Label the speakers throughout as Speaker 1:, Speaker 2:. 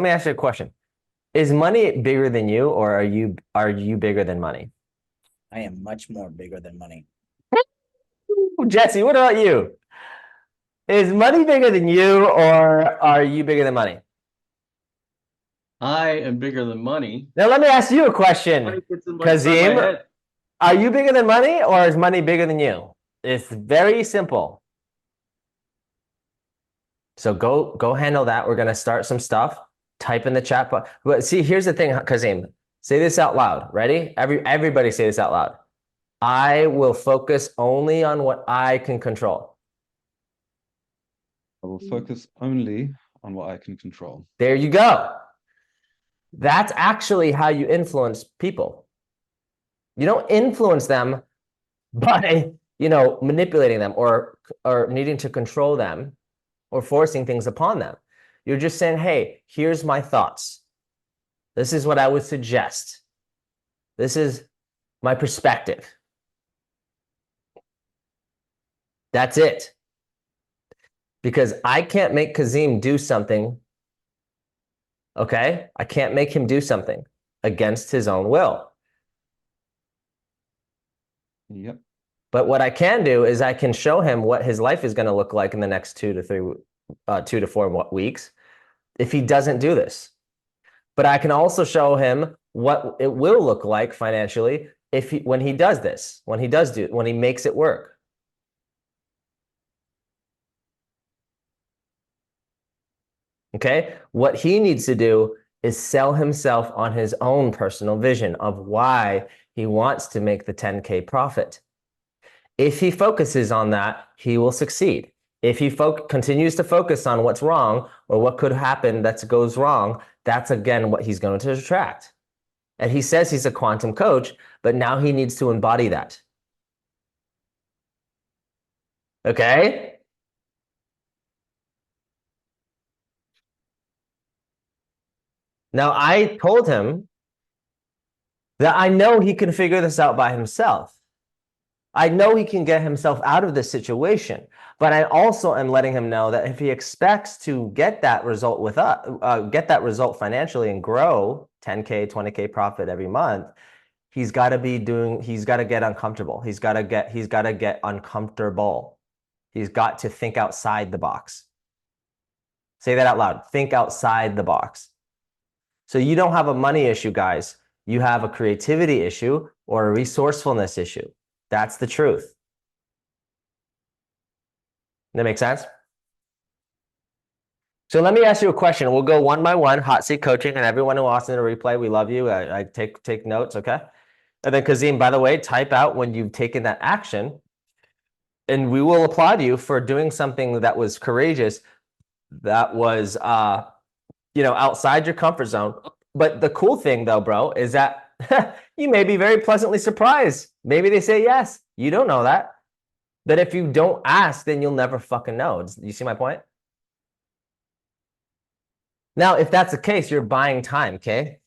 Speaker 1: Let me ask you a question. Is money bigger than you, or are you bigger than money?
Speaker 2: I am much more bigger than money.
Speaker 1: Jesse, what about you? Is money bigger than you, or are you bigger than money?
Speaker 3: I am bigger than money.
Speaker 1: Now let me ask you a
Speaker 3: Money
Speaker 1: question,
Speaker 3: gets inside my
Speaker 1: Kazim.
Speaker 3: head.
Speaker 1: Are you bigger than money, or is money bigger than you? It's very simple. So go handle that. We're gonna start some stuff. Type in the chat box. But see, here's the thing, Kazim. Say this out loud. Ready? Everybody say this out loud. I will focus only on what I can control.
Speaker 4: I will focus only on what I can control.
Speaker 1: There you go. That's actually how you influence people. You don't influence them by, manipulating them or needing to control them or forcing things upon them. You're just saying, hey, here's my thoughts. This is what I would suggest. This is my perspective. That's it. Because I can't make Kazim do something. Okay? I can't make him do something against his own will.
Speaker 4: Yep.
Speaker 1: But what I can do is I can show him what his life is going to look like in the next 2 to 4 weeks if he doesn't do this. But I can also show him what it will look like financially when he does this, when he makes it work. Okay? What he needs to do is sell himself on his own personal vision of why he wants to make the 10K profit. If he focuses on that, he will succeed. If he continues to focus on what's wrong or what could happen that goes wrong, that's again what he's going to attract. And he says he's a quantum coach, but now he needs to embody that. Okay? Now, I told him that I know he can figure this out by himself. I know he can get himself out of this situation, but I also am letting him know that if he expects to get that result with us, get that result financially and grow 10K, 20K profit every month, he's got to get uncomfortable. He's got to get uncomfortable. He's got to think outside the box. Say that out loud. Think outside the box. So you don't have a money issue, guys. You have a creativity issue or a resourcefulness issue. That's the truth. That makes sense? So let me ask you a question. We'll go one by one, hot seat coaching, and everyone who wants in a replay, we love you. I take notes, okay? And then Kazim, by the way, type out when you've taken that action, and we will applaud you for doing something that was courageous, that was, outside your comfort zone. But the cool thing, though, bro, is that you may be very pleasantly surprised. Maybe they say yes. You don't know that. But if you don't ask, then you'll never fucking know. You see my point? Now, if that's the case, you're buying time, okay?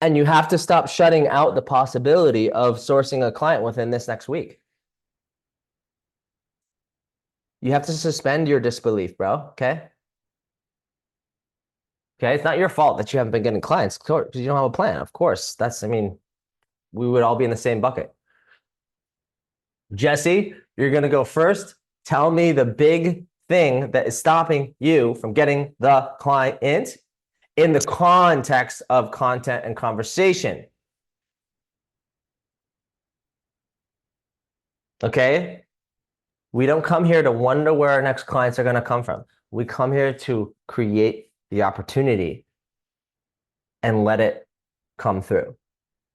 Speaker 1: And you have to stop shutting out the possibility of sourcing a client within this next week. You have to suspend your disbelief, bro, okay? Okay, it's not your fault that you haven't been getting clients because you don't have a plan. Of course, we would all be in the same bucket. Jesse, you're going to go first. Tell me the big thing that is stopping you from getting the client in the context of content and conversation. Okay? We don't come here to wonder where our next clients are going to come from. We come here to create the opportunity and let it come through.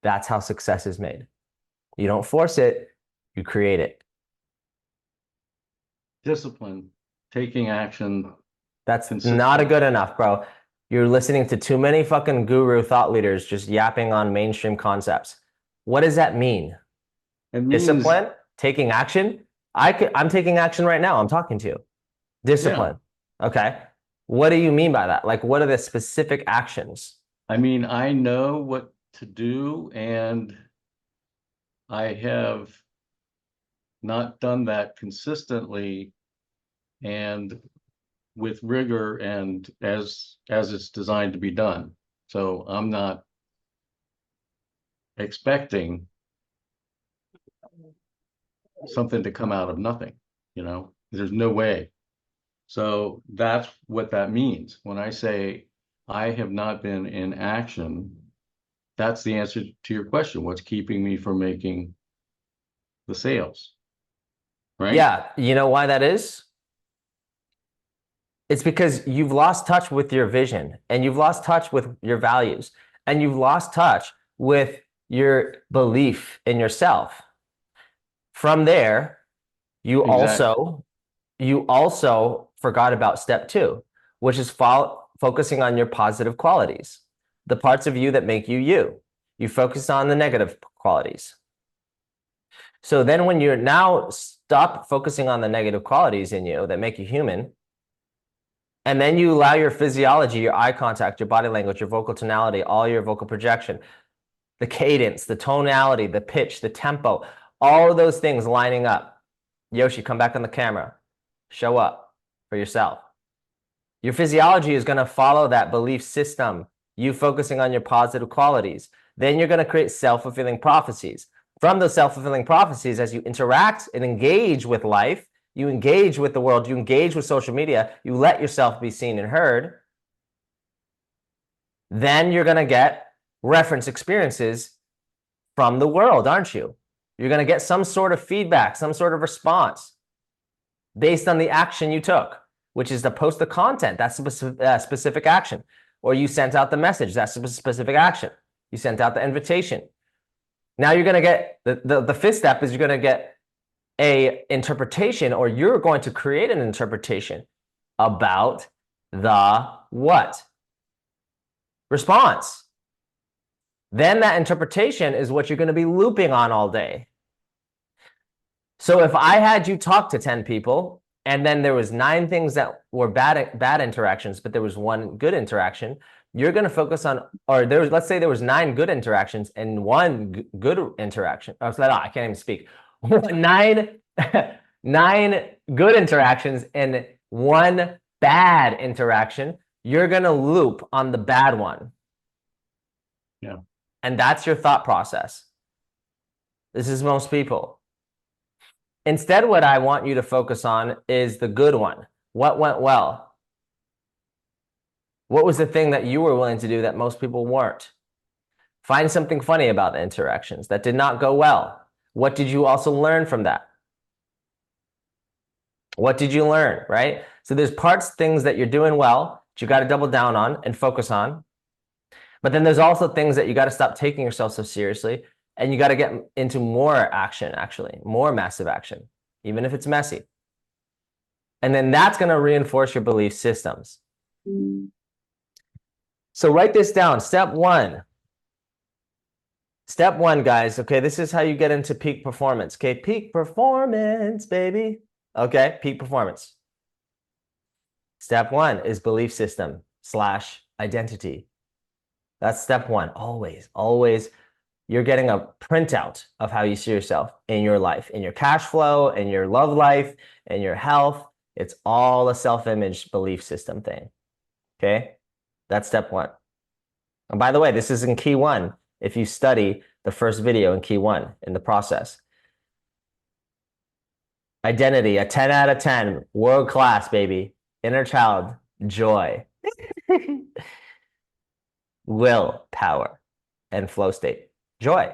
Speaker 1: That's how success is made. You don't force it, you create it.
Speaker 3: Discipline, taking action.
Speaker 1: That's not a good enough, bro. You're listening to too many fucking guru thought leaders just yapping on mainstream concepts. What does that mean? Discipline, taking action. I'm taking action right now. I'm talking to you. Discipline. Yeah. Okay. What do you mean by that? Like, what are the specific actions?
Speaker 3: I mean, I know what to do, and I have not done that consistently and with rigor and as it's designed to be done. So I'm not expecting something to come out of nothing, there's no way. So that's what that means. When I say I have not been in action, that's the answer to your question. What's keeping me from making the sales? Right?
Speaker 1: Yeah, you know why that is? It's because you've lost touch with your vision, and you've lost touch with your values, and you've lost touch with your belief in yourself. From there, you
Speaker 3: Exactly.
Speaker 1: also forgot about step 2, which is focusing on your positive qualities, the parts of you that make you you. You focus on the negative qualities. So then when you're now stop focusing on the negative qualities in you that make you human, and then you allow your physiology, your eye contact, your body language, your vocal tonality, all your vocal projection, the cadence, the tonality, the pitch, the tempo, all of those things lining up. Yoshi, come back on the camera. Show up for yourself. Your physiology is going to follow that belief system, you focusing on your positive qualities. Then you're going to create self-fulfilling prophecies. From those self-fulfilling prophecies, as you interact and engage with life, you engage with the world, you engage with social media, you let yourself be seen and heard, then you're going to get reference experiences from the world, aren't you? You're going to get some sort of feedback, some sort of response based on the action you took, which is to post the content. That's a specific action. Or you sent out the message. That's a specific action. You sent out the invitation. Now you're going to get the fifth step is you're going to get a interpretation, or you're going to create an interpretation about the what? Response. Then that interpretation is what you're going to be looping on all day. So if I had you talk to 10 people, and then there was 9 things that were bad interactions, but there was 1 good interaction, you're going to focus on, or let's say there was 9 good interactions and 1 good interaction. Oh, I can't even speak. 9 good interactions and 1 bad interaction. You're going to loop on the bad one.
Speaker 3: Yeah.
Speaker 1: And that's your thought process. This is most people. Instead, what I want you to focus on is the good one. What went well? What was the thing that you were willing to do that most people weren't? Find something funny about the interactions that did not go well. What did you also learn from that? What did you learn, right? So there's things that you're doing well, that you got to double down on and focus on. But then there's also things that you got to stop taking yourself so seriously, and you got to get into more action, actually, more massive action, even if it's messy. And then that's going to reinforce your belief systems. So write this down. Step 1. Step 1, guys. Okay, this is how you get into peak performance. Okay, peak performance, baby. Okay, peak performance. Step 1 is belief system / identity. That's step 1. Always. You're getting a printout of how you see yourself in your life, in your cash flow, in your love life, in your health. It's all a self-image belief system thing. Okay? That's step 1. And by the way, this is in key 1. If you study the first video in key 1 in the process. Identity, a 10 out of 10, world class, baby. Inner child, joy. Will, power, and flow state, joy.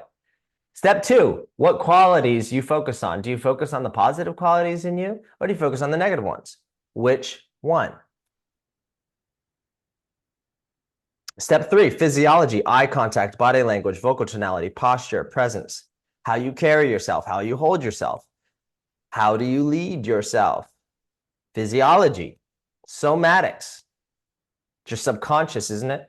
Speaker 1: Step 2, what qualities you focus on? Do you focus on the positive qualities in you, or do you focus on the negative ones? Which one? Step 3, physiology, eye contact, body language, vocal tonality, posture, presence, how you carry yourself, how you hold yourself, how do you lead yourself? Physiology, somatics, it's your subconscious, isn't it?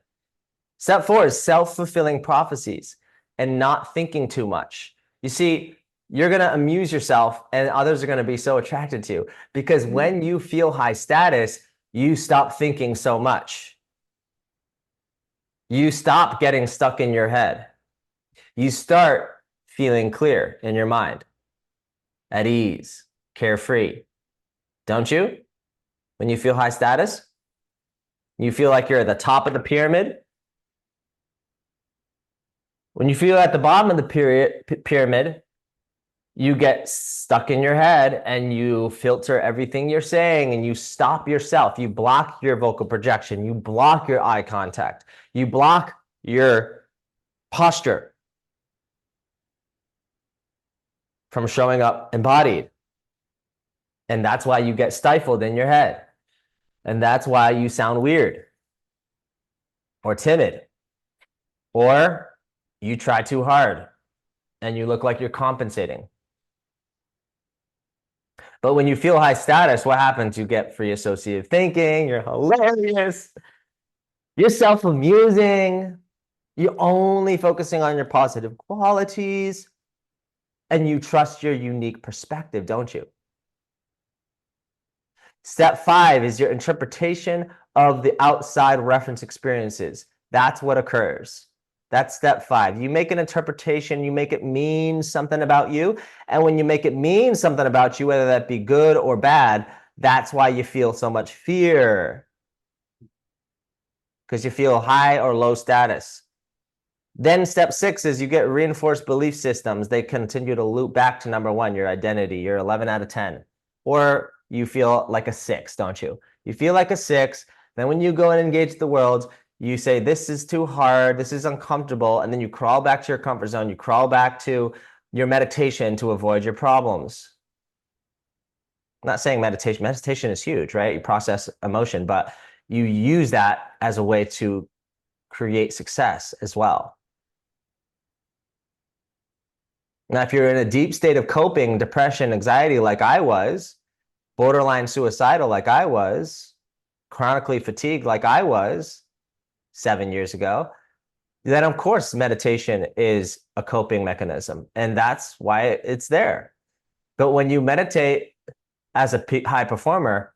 Speaker 1: Step 4 is self-fulfilling prophecies and not thinking too much. You see, you're going to amuse yourself and others are going to be so attracted to you because when you feel high status, you stop thinking so much. You stop getting stuck in your head. You start feeling clear in your mind, at ease, carefree. Don't you? When you feel high status, you feel like you're at the top of the pyramid. When you feel at the bottom of the pyramid, you get stuck in your head and you filter everything you're saying and you stop yourself. You block your vocal projection. You block your eye contact. You block your posture from showing up embodied. And that's why you get stifled in your head. And that's why you sound weird or timid, or you try too hard and you look like you're compensating. But when you feel high status, what happens? You get free associative thinking, you're hilarious, you're self-amusing, you're only focusing on your positive qualities, and you trust your unique perspective, don't you? Step 5 is your interpretation of the outside reference experiences. That's what occurs. That's step 5. You make an interpretation, you make it mean something about you. And when you make it mean something about you, whether that be good or bad, that's why you feel so much fear. Because you feel high or low status. Then step 6 is you get reinforced belief systems. They continue to loop back to number 1, your identity. You're 11 out of 10. Or you feel like a 6, don't you? You feel like a 6. Then when you go and engage the world, you say, this is too hard, this is uncomfortable, and then you crawl back to your comfort zone, you crawl back to your meditation to avoid your problems. I'm not saying meditation is huge, right? You process emotion, but you use that as a way to create success as well. Now, if you're in a deep state of coping, depression, anxiety like I was, borderline suicidal like I was, chronically fatigued like I was 7 years ago, then of course meditation is a coping mechanism, and that's why it's there. But when you meditate as a high performer,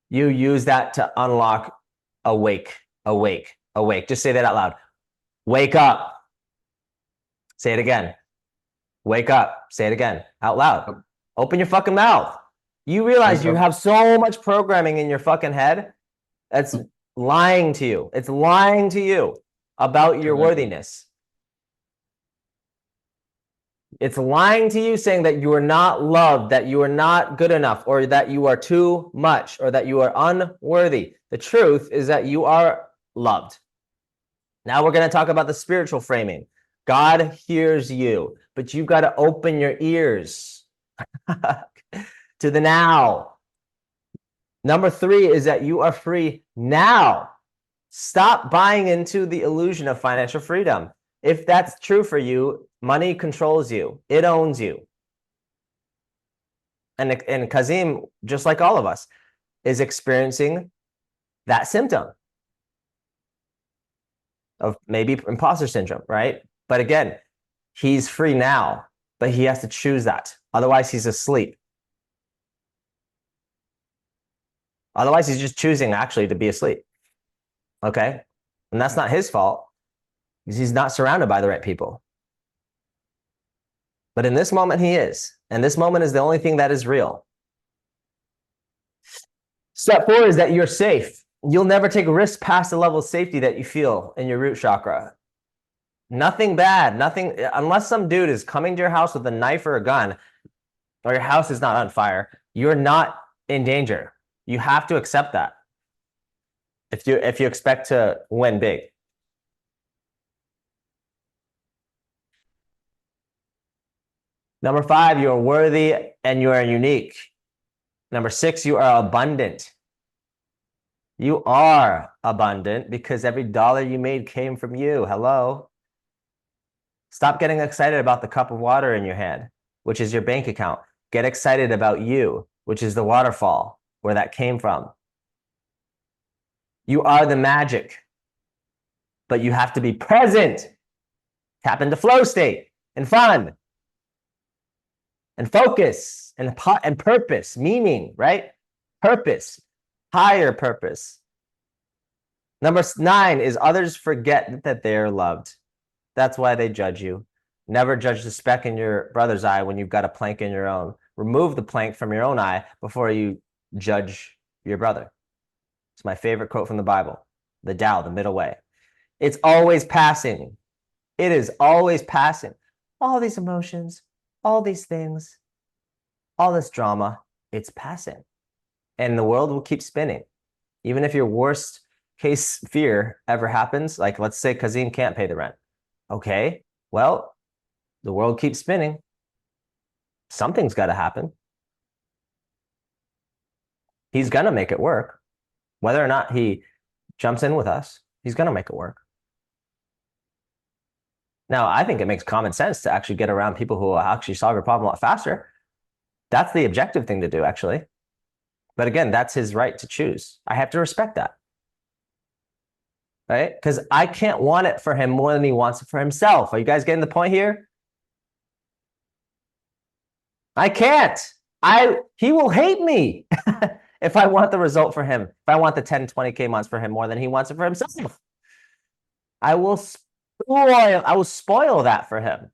Speaker 1: you use that to unlock awake, awake, awake. Just say that out loud. Wake up. Say it again. Wake up. Say it again out loud. Open your fucking mouth. You realize you have so much programming in your fucking head that's lying to you. It's lying to you about your worthiness. It's lying to you, saying that you are not loved, that you are not good enough, or that you are too much, or that you are unworthy. The truth is that you are loved. Now we're going to talk about the spiritual framing. God hears you, but you've got to open your ears to the now. Number 3 is that you are free now. Stop buying into the illusion of financial freedom. If that's true for you, money controls you. It owns you. And Kazim, just like all of us, is experiencing that symptom of maybe imposter syndrome, right? But again, he's free now, but he has to choose that. Otherwise, he's asleep. Otherwise, he's just choosing actually to be asleep. Okay? And that's not his fault, because he's not surrounded by the right people. But in this moment, he is. And this moment is the only thing that is real. Step 4 is that you're safe. You'll never take a risk past the level of safety that you feel in your root chakra. Nothing bad, nothing, unless some dude is coming to your house with a knife or a gun, or your house is not on fire, you're not in danger. You have to accept that if you expect to win big. Number 5, you are worthy and you are unique. Number 6, you are abundant. You are abundant because every dollar you made came from you. Hello. Stop getting excited about the cup of water in your hand, which is your bank account. Get excited about you, which is the waterfall, where that came from. You are the magic, but you have to be present. Tap into flow state and fun and focus and purpose, meaning, right? Purpose, higher purpose. Number 9 is others forget that they are loved. That's why they judge you. Never judge the speck in your brother's eye when you've got a plank in your own. Remove the plank from your own eye before you judge your brother. It's my favorite quote from the Bible. The Tao, the middle way. It's always passing. It is always passing. All these emotions, all these things, all this drama, it's passing. And the world will keep spinning. Even if your worst case fear ever happens, like let's say Kazim can't pay the rent. Okay, well, the world keeps spinning. Something's got to happen. He's going to make it work. Whether or not he jumps in with us, he's going to make it work. Now, I think it makes common sense to actually get around people who will actually solve your problem a lot faster. That's the objective thing to do, actually. But again, that's his right to choose. I have to respect that. Right? Because I can't want it for him more than he wants it for himself. Are you guys getting the point here? I can't. He will hate me if I want the result for him. If I want the 10, 20K months for him more than he wants it for himself. I will spoil that for him.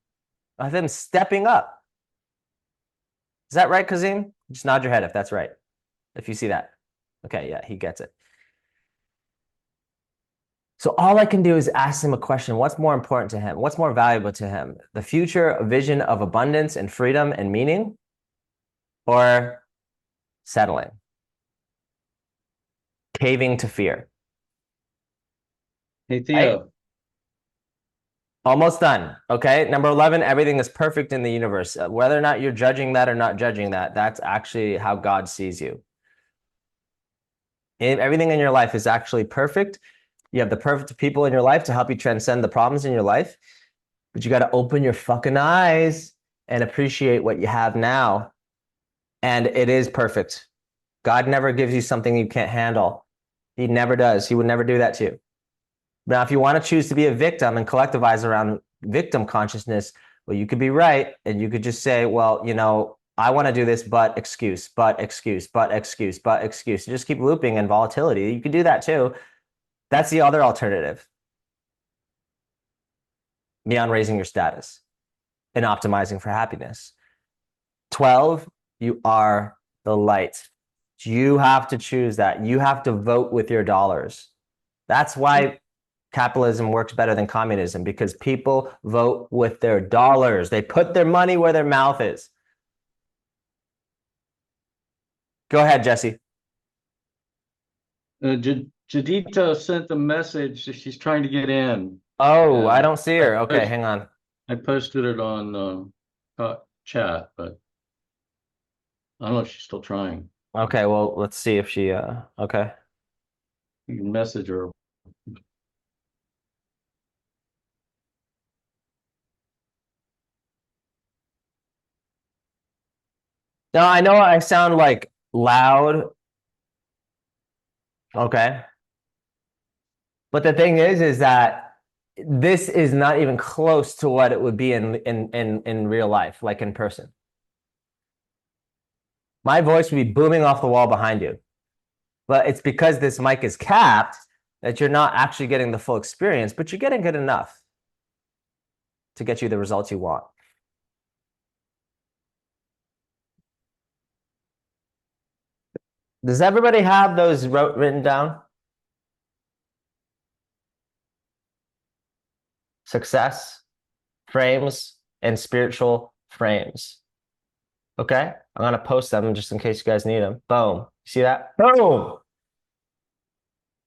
Speaker 1: Of him stepping up. Is that right, Kazim? Just nod your head if that's right. If you see that. Okay, yeah, he gets it. So all I can do is ask him a question. What's more important to him? What's more valuable to him? The future vision of abundance and freedom and meaning? Or settling? Caving to fear?
Speaker 3: Hey, Theo.
Speaker 1: Almost done. Okay. Number 11, everything is perfect in the universe. Whether or not you're judging that or not judging that, that's actually how God sees you. Everything in your life is actually perfect. You have the perfect people in your life to help you transcend the problems in your life. But you got to open your fucking eyes and appreciate what you have now. And it is perfect. God never gives you something you can't handle. He never does. He would never do that to you. Now, if you want to choose to be a victim and collectivize around victim consciousness, well, you could be right. And you could just say, well, you know, I want to do this, but excuse, but excuse, but excuse, but excuse. You just keep looping in volatility. You could do that too. That's the other alternative. Beyond raising your status and optimizing for happiness. 12, you are the light. You have to choose that. You have to vote with your dollars. That's why capitalism works better than communism, because people vote with their dollars. They put their money where their mouth is. Go ahead, Jesse.
Speaker 3: Jadita sent a message that she's trying to get in.
Speaker 1: Oh, I don't see her. Okay, hang on.
Speaker 3: I posted it on chat, but I don't know if she's still trying.
Speaker 1: Okay, well, let's see if she, okay.
Speaker 3: You can message her.
Speaker 1: Now, I know I sound like loud. Okay. But the thing is that this is not even close to what it would be in real life, like in person. My voice would be booming off the wall behind you. But it's because this mic is capped that you're not actually getting the full experience, but you're getting good enough to get you the results you want. Does everybody have those written down? Success, frames, and spiritual frames. Okay? I'm going to post them just in case you guys need them. Boom. See that? Boom.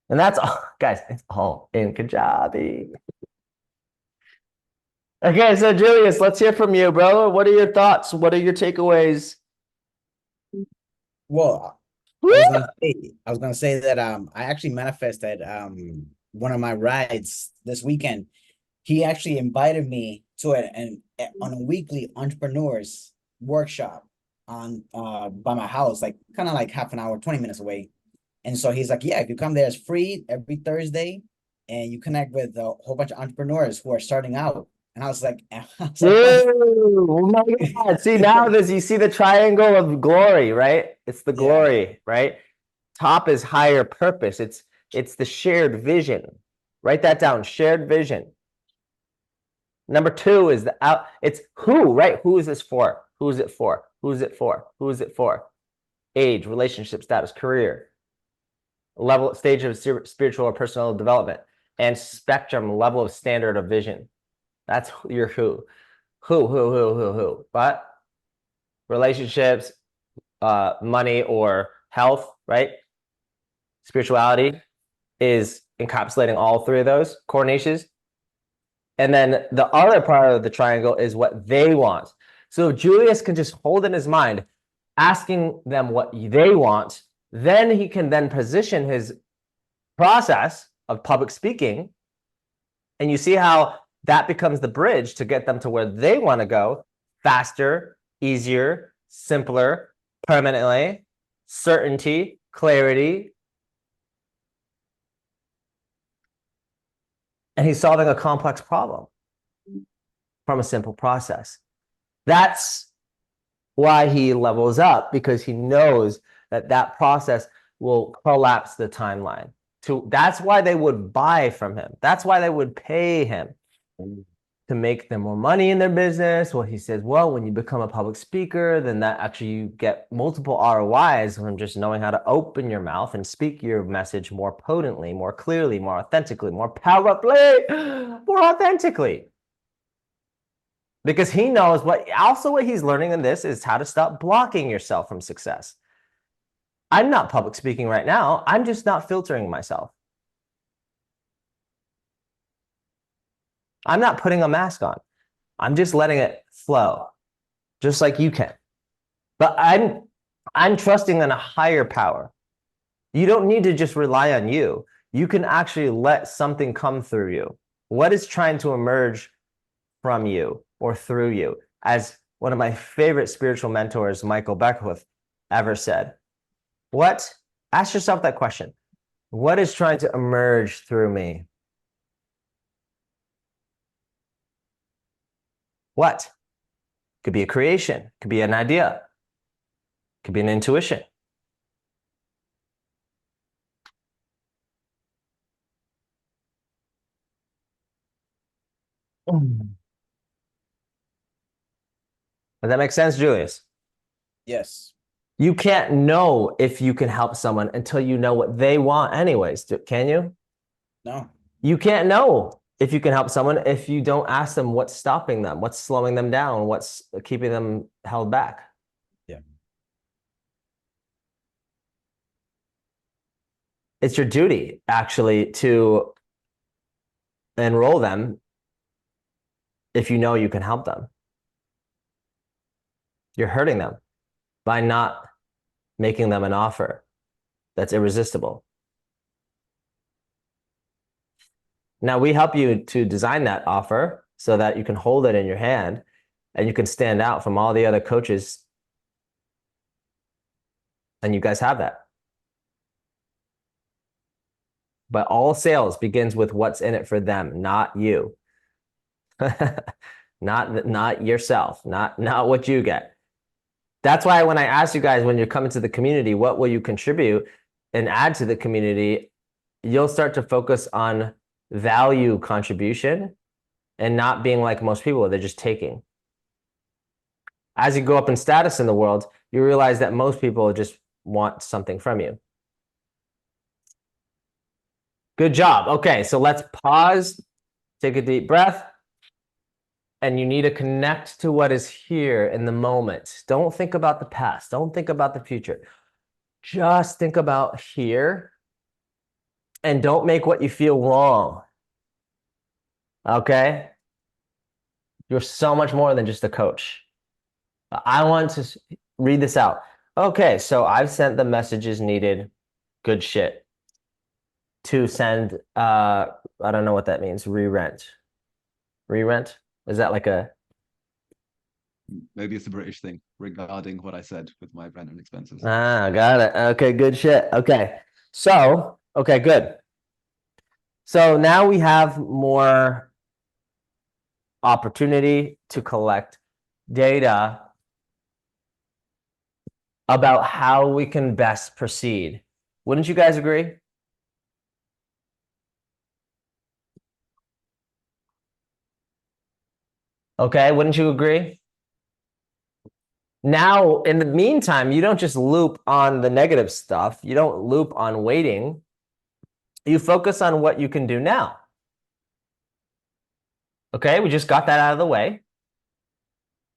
Speaker 1: And that's all, guys, it's all in Kajabi. Okay, so Julius, let's hear from you, bro. What are your thoughts? What are your takeaways?
Speaker 2: Well, I was gonna say that I actually manifested one of my rides this weekend. He actually invited me to on a weekly entrepreneurs workshop on by my house, like kind of like half an hour, 20 minutes away. And so he's like, yeah, if you come there, it's free every Thursday, and you connect with a whole bunch of entrepreneurs who are starting out. And I was like,
Speaker 1: oh my God. See, now you see the triangle of glory, right? It's the glory, right? Top is higher purpose. It's the shared vision. Write that down, shared vision. Number 2 is it's who, right? Who is this for? Who is it for? Who is it for? Who is it for? Age, relationship status, career. level stage of spiritual or personal development, and spectrum level of standard of vision. That's your who. Who. But relationships, money, or health, right? Spirituality is encapsulating all three of those core niches. And then the other part of the triangle is what they want. So if Julius can just hold in his mind, asking them what they want, then he can then position his process of public speaking. And you see how that becomes the bridge to get them to where they want to go faster, easier, simpler, permanently, certainty, clarity. And he's solving a complex problem from a simple process. That's why he levels up, because he knows that that process will collapse the timeline. That's why they would buy from him. That's why they would pay him to make them more money in their business. Well, he says, well, when you become a public speaker, then that actually you get multiple ROIs from just knowing how to open your mouth and speak your message more potently, more clearly, more authentically, more powerfully, more authentically. Because he knows what he's learning in this is how to stop blocking yourself from success. I'm not public speaking right now. I'm just not filtering myself. I'm not putting a mask on. I'm just letting it flow, just like you can. But I'm trusting in a higher power. You don't need to just rely on you. You can actually let something come through you. What is trying to emerge from you or through you? As one of my favorite spiritual mentors, Michael Beckwith, ever said, ask yourself that question. What is trying to emerge through me? What? Could be a creation, could be an idea, could be an intuition. Does that make sense, Julius?
Speaker 2: Yes.
Speaker 1: You can't know if you can help someone until you know what they want anyways, can you?
Speaker 2: No.
Speaker 1: You can't know if you can help someone if you don't ask them what's stopping them, what's slowing them down, what's keeping them held back.
Speaker 2: Yeah.
Speaker 1: It's your duty, actually, to enroll them if you know you can help them. You're hurting them by not making them an offer that's irresistible. Now, we help you to design that offer so that you can hold it in your hand and you can stand out from all the other coaches. And you guys have that. But all sales begins with what's in it for them, not you. not yourself, not what you get. That's why when I ask you guys, when you're coming to the community, what will you contribute and add to the community, you'll start to focus on value contribution and not being like most people, they're just taking. As you go up in status in the world, you realize that most people just want something from you. Good job. Okay, so let's pause, take a deep breath. And you need to connect to what is here in the moment. Don't think about the past. Don't think about the future. Just think about here. And don't make what you feel wrong. Okay? You're so much more than just a coach. I want to read this out. Okay, so I've sent the messages needed. Good shit. To send, I don't know what that means. Re-rent. Re-rent? Is that like a...
Speaker 4: Maybe it's a British thing regarding what I said with my rent and expenses.
Speaker 1: Ah, got it. Okay, good shit. Okay. So, okay, good. So now we have more opportunity to collect data about how we can best proceed. Wouldn't you guys agree? Okay, wouldn't you agree? Now, in the meantime, you don't just loop on the negative stuff. You don't loop on waiting. You focus on what you can do now. Okay, we just got that out of the way.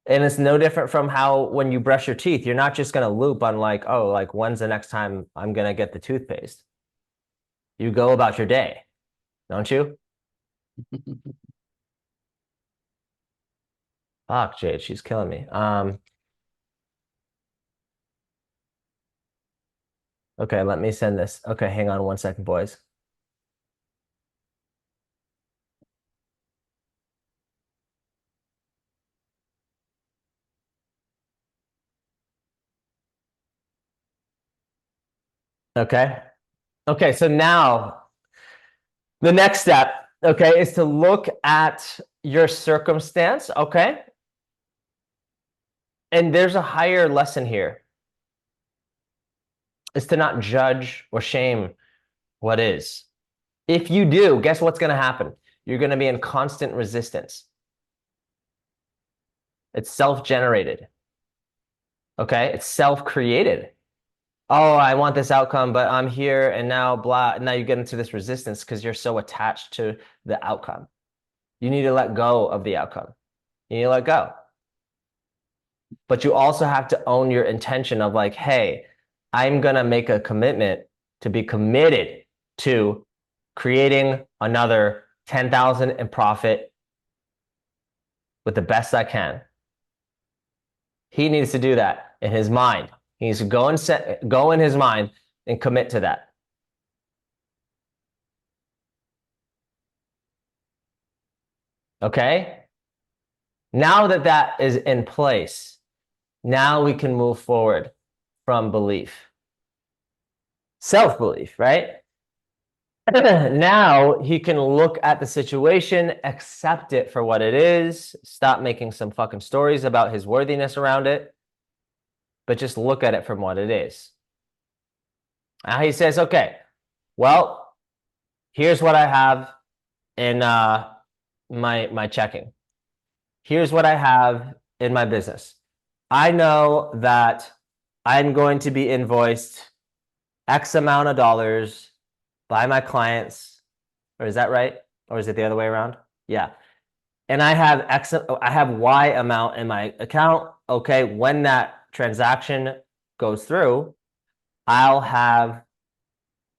Speaker 1: And it's no different from how when you brush your teeth, you're not just going to loop on like, oh, like when's the next time I'm going to get the toothpaste? You go about your day, don't you? Fuck, Jade, she's killing me. Okay, let me send this. Okay, hang on 1 second, boys. Okay. Okay, so now the next step, okay, is to look at your circumstance, okay? And there's a higher lesson here. Is to not judge or shame what is. If you do, guess what's going to happen? You're going to be in constant resistance. It's self-generated. Okay? It's self-created. Oh, I want this outcome, but I'm here and now blah. Now you get into this resistance because you're so attached to the outcome. You need to let go of the outcome. You need to let go. But you also have to own your intention of like, hey, I'm going to make a commitment to be committed to creating another 10,000 in profit with the best I can. He needs to do that in his mind. He needs to go in his mind and commit to that. Okay? Now that that is in place, now we can move forward from belief. Self-belief, right? Now he can look at the situation, accept it for what it is, stop making some fucking stories about his worthiness around it, but just look at it from what it is. Now he says, okay, well, here's what I have in my checking. Here's what I have in my business. I know that I'm going to be invoiced X amount of dollars by my clients, or is that right? Or is it the other way around? Yeah. And I have Y amount in my account. Okay, when that transaction goes through, I'll have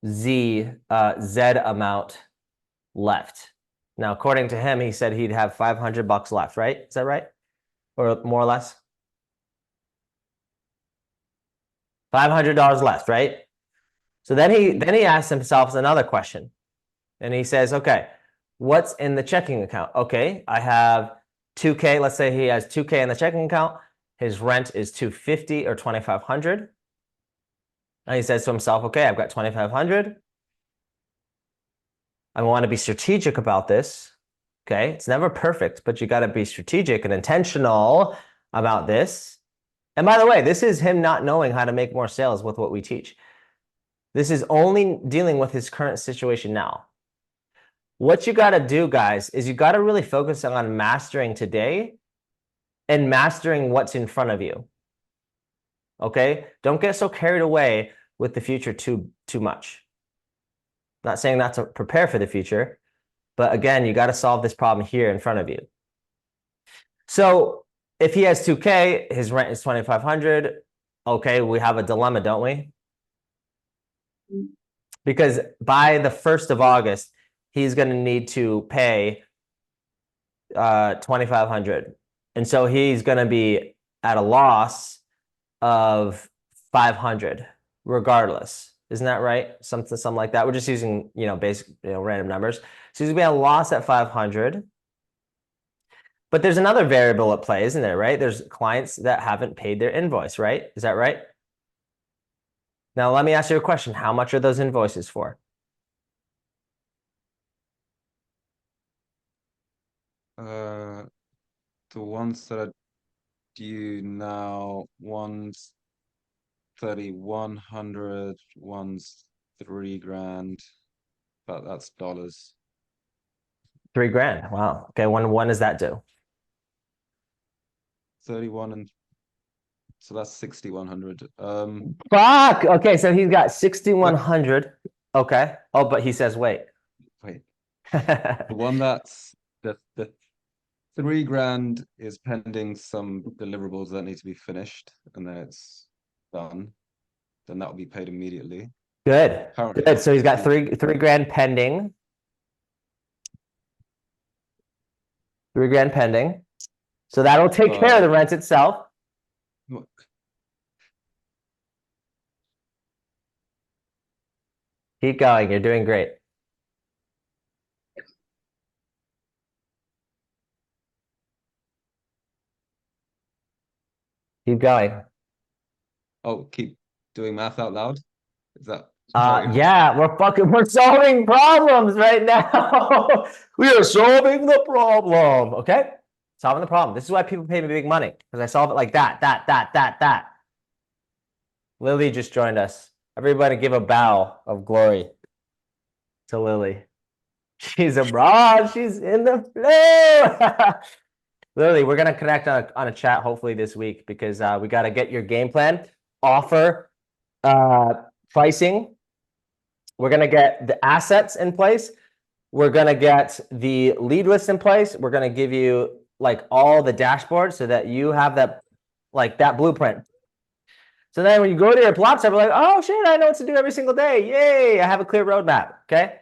Speaker 1: Z amount left. Now, according to him, he said he'd have $500 left, right? Is that right? Or more or less? $500 left, right? So then he asks himself another question. And he says, okay, what's in the checking account? Okay, I have 2K. Let's say he has 2K in the checking account. His rent is $250 or $2,500. And he says to himself, okay, I've got $2,500. I want to be strategic about this. Okay, it's never perfect, but you got to be strategic and intentional about this. And by the way, this is him not knowing how to make more sales with what we teach. This is only dealing with his current situation now. What you got to do, guys, is you got to really focus on mastering today and mastering what's in front of you. Okay? Don't get so carried away with the future too much. I'm not saying not to prepare for the future, but again, you got to solve this problem here in front of you. So if he has 2K, his rent is 2,500. Okay, we have a dilemma, don't we? Because by the 1st of August, he's going to need to pay 2,500. And so he's going to be at a loss of 500 regardless. Isn't that right? Something like that. We're just using, basic, random numbers. So he's going to be at a loss at 500. But there's another variable at play, isn't there, right? There's clients that haven't paid their invoice, right? Is that right? Now, let me ask you a question. How much are those invoices for?
Speaker 4: The ones that are due now, one's 3,100, one's 3 grand, but that's dollars.
Speaker 1: 3 grand. Wow. Okay. When is that due?
Speaker 4: 31 and So that's 6,100.
Speaker 1: Fuck. Okay, so he's got 6,100. Okay. Oh, but he says wait.
Speaker 4: Wait, the one that's the 3 grand is pending some deliverables that need to be finished, and then it's done. Then that will be paid immediately.
Speaker 1: Good.
Speaker 4: Currently,
Speaker 1: Good. So he's got
Speaker 4: it's-
Speaker 1: three grand pending. 3 grand pending. So that'll take care of the rent itself. Keep going. You're doing great. Keep going.
Speaker 4: Oh, keep doing math out loud. Is that? Sorry.
Speaker 1: Yeah, we're solving problems right now. We are solving the problem. Okay? Solving the problem. This is why people pay me big money, because I solve it like that. Lily just joined us. Everybody give a bow of glory to Lily. She's abroad. She's in the flow. Lily, we're gonna connect on a chat hopefully this week, because we got to get your game plan, offer, pricing. We're gonna get the assets in place. We're gonna get the lead list in place. We're gonna give you like all the dashboards so that you have that, like that blueprint. So then when you go to your laptop, you're like, oh shit, I know what to do every single day. Yay, I have a clear roadmap. Okay.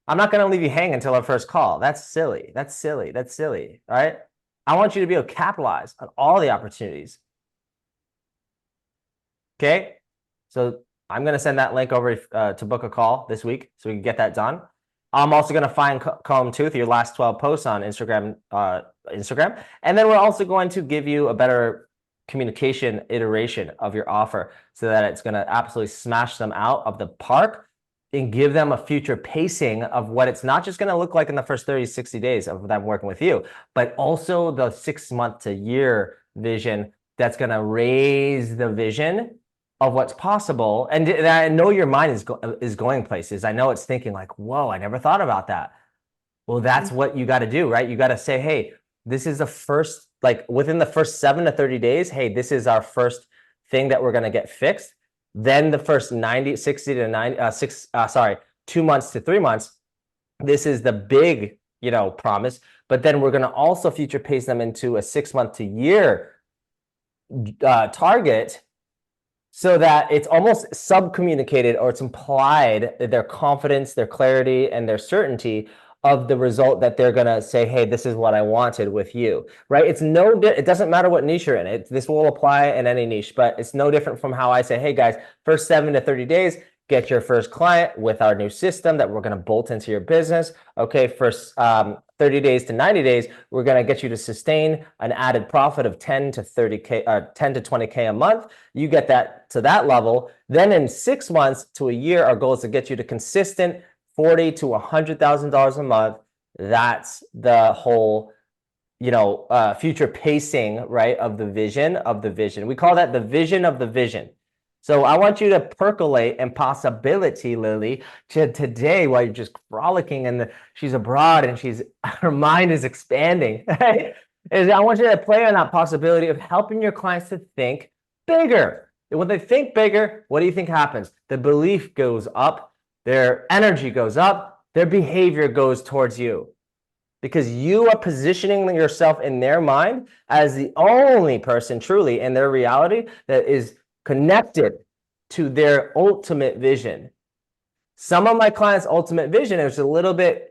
Speaker 1: I'm not gonna leave you hanging until our first call. That's silly. That's silly. That's silly. All right. I want you to be able to capitalize on all the opportunities. Okay. So I'm going to send that link over to book a call this week so we can get that done. I'm also going to fine comb tooth your last 12 posts on Instagram. And then we're also going to give you a better communication iteration of your offer so that it's going to absolutely smash them out of the park and give them a future pacing of what it's not just going to look like in the first 30, 60 days of them working with you, but also the 6 month to year vision that's going to raise the vision of what's possible. And I know your mind is going places. I know it's thinking like, whoa, I never thought about that. Well, that's what you got to do, right? You got to say, hey, this is the first, like within the first 7 to 30 days, hey, this is our first thing that we're going to get fixed. Then the first 60 to 90, 2 months to 3 months, this is the big, promise. But then we're going to also future pace them into a 6 month to year target, so that it's almost sub-communicated, or it's implied that their confidence, their clarity, and their certainty of the result that they're going to say, hey, this is what I wanted with you, right? It doesn't matter what niche you're in. This will apply in any niche, but it's no different from how I say, hey guys, first 7 to 30 days, get your first client with our new system that we're going to bolt into your business. Okay, first 30 days to 90 days, we're going to get you to sustain an added profit of 10 to 30K, 10 to 20K a month. You get that to that level. Then in 6 months to a year, our goal is to get you to consistent $40,000 to $100,000 a month. That's the whole, future pacing, right, of the vision. We call that the vision of the vision. So I want you to percolate in possibility, Lily, to today while you're just frolicking and she's abroad and her mind is expanding. Right? I want you to play on that possibility of helping your clients to think bigger. And when they think bigger, what do you think happens? The belief goes up, their energy goes up, their behavior goes towards you. Because you are positioning yourself in their mind as the only person truly in their reality that is connected to their ultimate vision. Some of my clients' ultimate vision is a little bit,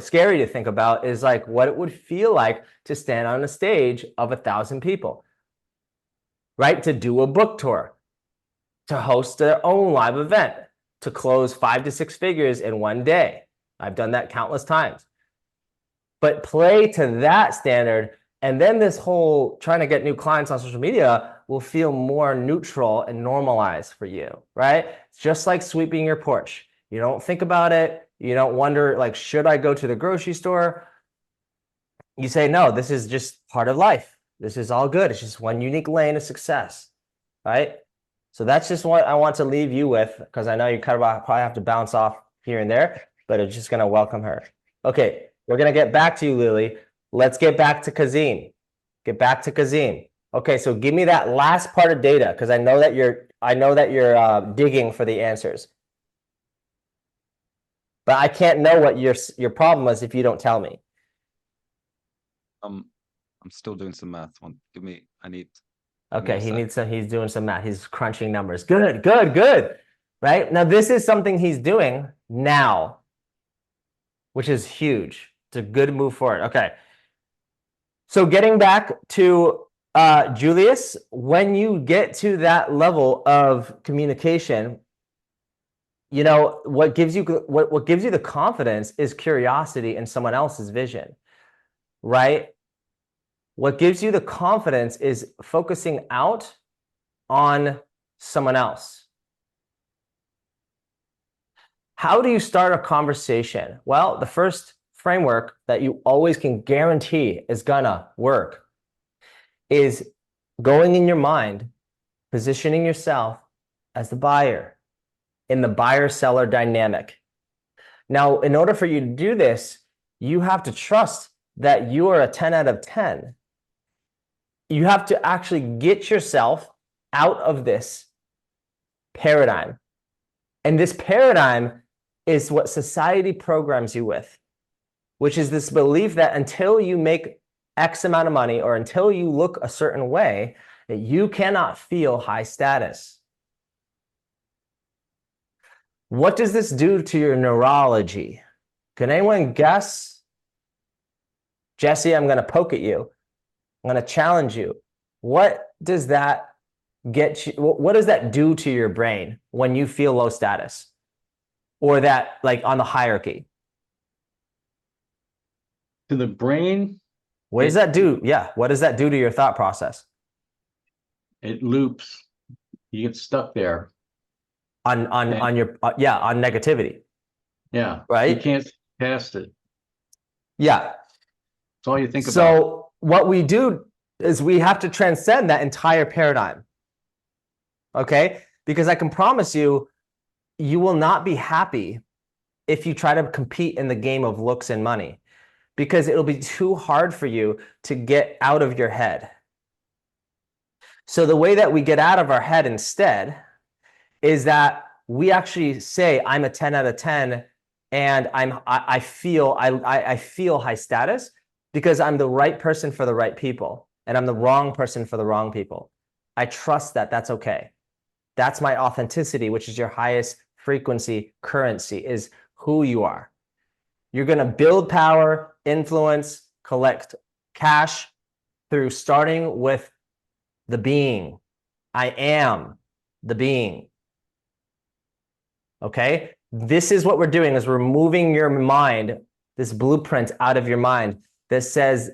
Speaker 1: scary to think about, is like what it would feel like to stand on a stage of 1,000 people, right? To do a book tour, to host their own live event, to close 5 to 6 figures in one day. I've done that countless times. But play to that standard, and then this whole trying to get new clients on social media will feel more neutral and normalized for you, right? It's just like sweeping your porch. You don't think about it. You don't wonder, like, should I go to the grocery store? You say, no, this is just part of life. This is all good. It's just one unique lane of success, right? So that's just what I want to leave you with, because I know you kind of probably have to bounce off here and there, but it's just going to welcome her. Okay, we're going to get back to you, Lily. Let's get back to Kazim. Get back to Kazim. Okay, so give me that last part of data because I know that you're digging for the answers. But I can't know what your problem is if you don't tell me.
Speaker 4: I'm still doing some math. I need.
Speaker 1: Okay,
Speaker 4: Give me a sec.
Speaker 1: he's doing some math. He's crunching numbers. Good, good, good. Right? Now, this is something he's doing now, which is huge. It's a good move forward. Okay. So getting back to Julius, when you get to that level of communication, you know, what gives you the confidence is curiosity in someone else's vision, right? What gives you the confidence is focusing out on someone else. How do you start a conversation? Well, the first framework that you always can guarantee is gonna work is going in your mind, positioning yourself as the buyer in the buyer-seller dynamic. Now, in order for you to do this, you have to trust that you are a 10 out of 10. You have to actually get yourself out of this paradigm. And this paradigm is what society programs you with, which is this belief that until you make X amount of money or until you look a certain way, that you cannot feel high status. What does this do to your neurology? Can anyone guess? Jesse, I'm going to poke at you. I'm going to challenge you. What does that get you? What does that do to your brain when you feel low status? Or that, like, on the hierarchy?
Speaker 3: To the brain,
Speaker 1: What does that do? Yeah. What does that do to your thought process?
Speaker 3: it loops. You get stuck there.
Speaker 1: On your on negativity.
Speaker 3: Yeah.
Speaker 1: Right?
Speaker 3: You can't see past it.
Speaker 1: Yeah.
Speaker 3: That's all you think about.
Speaker 1: So what we do is we have to transcend that entire paradigm. Okay? Because I can promise you, you will not be happy if you try to compete in the game of looks and money, because it'll be too hard for you to get out of your head. So the way that we get out of our head instead is that we actually say, I'm a 10 out of 10 and I feel high status because I'm the right person for the right people and I'm the wrong person for the wrong people. I trust that that's okay. That's my authenticity, which is your highest frequency currency, is who you are. You're going to build power, influence, collect cash through starting with the being. I am the being. Okay? This is what we're doing, is we're moving your mind, this blueprint out of your mind that says,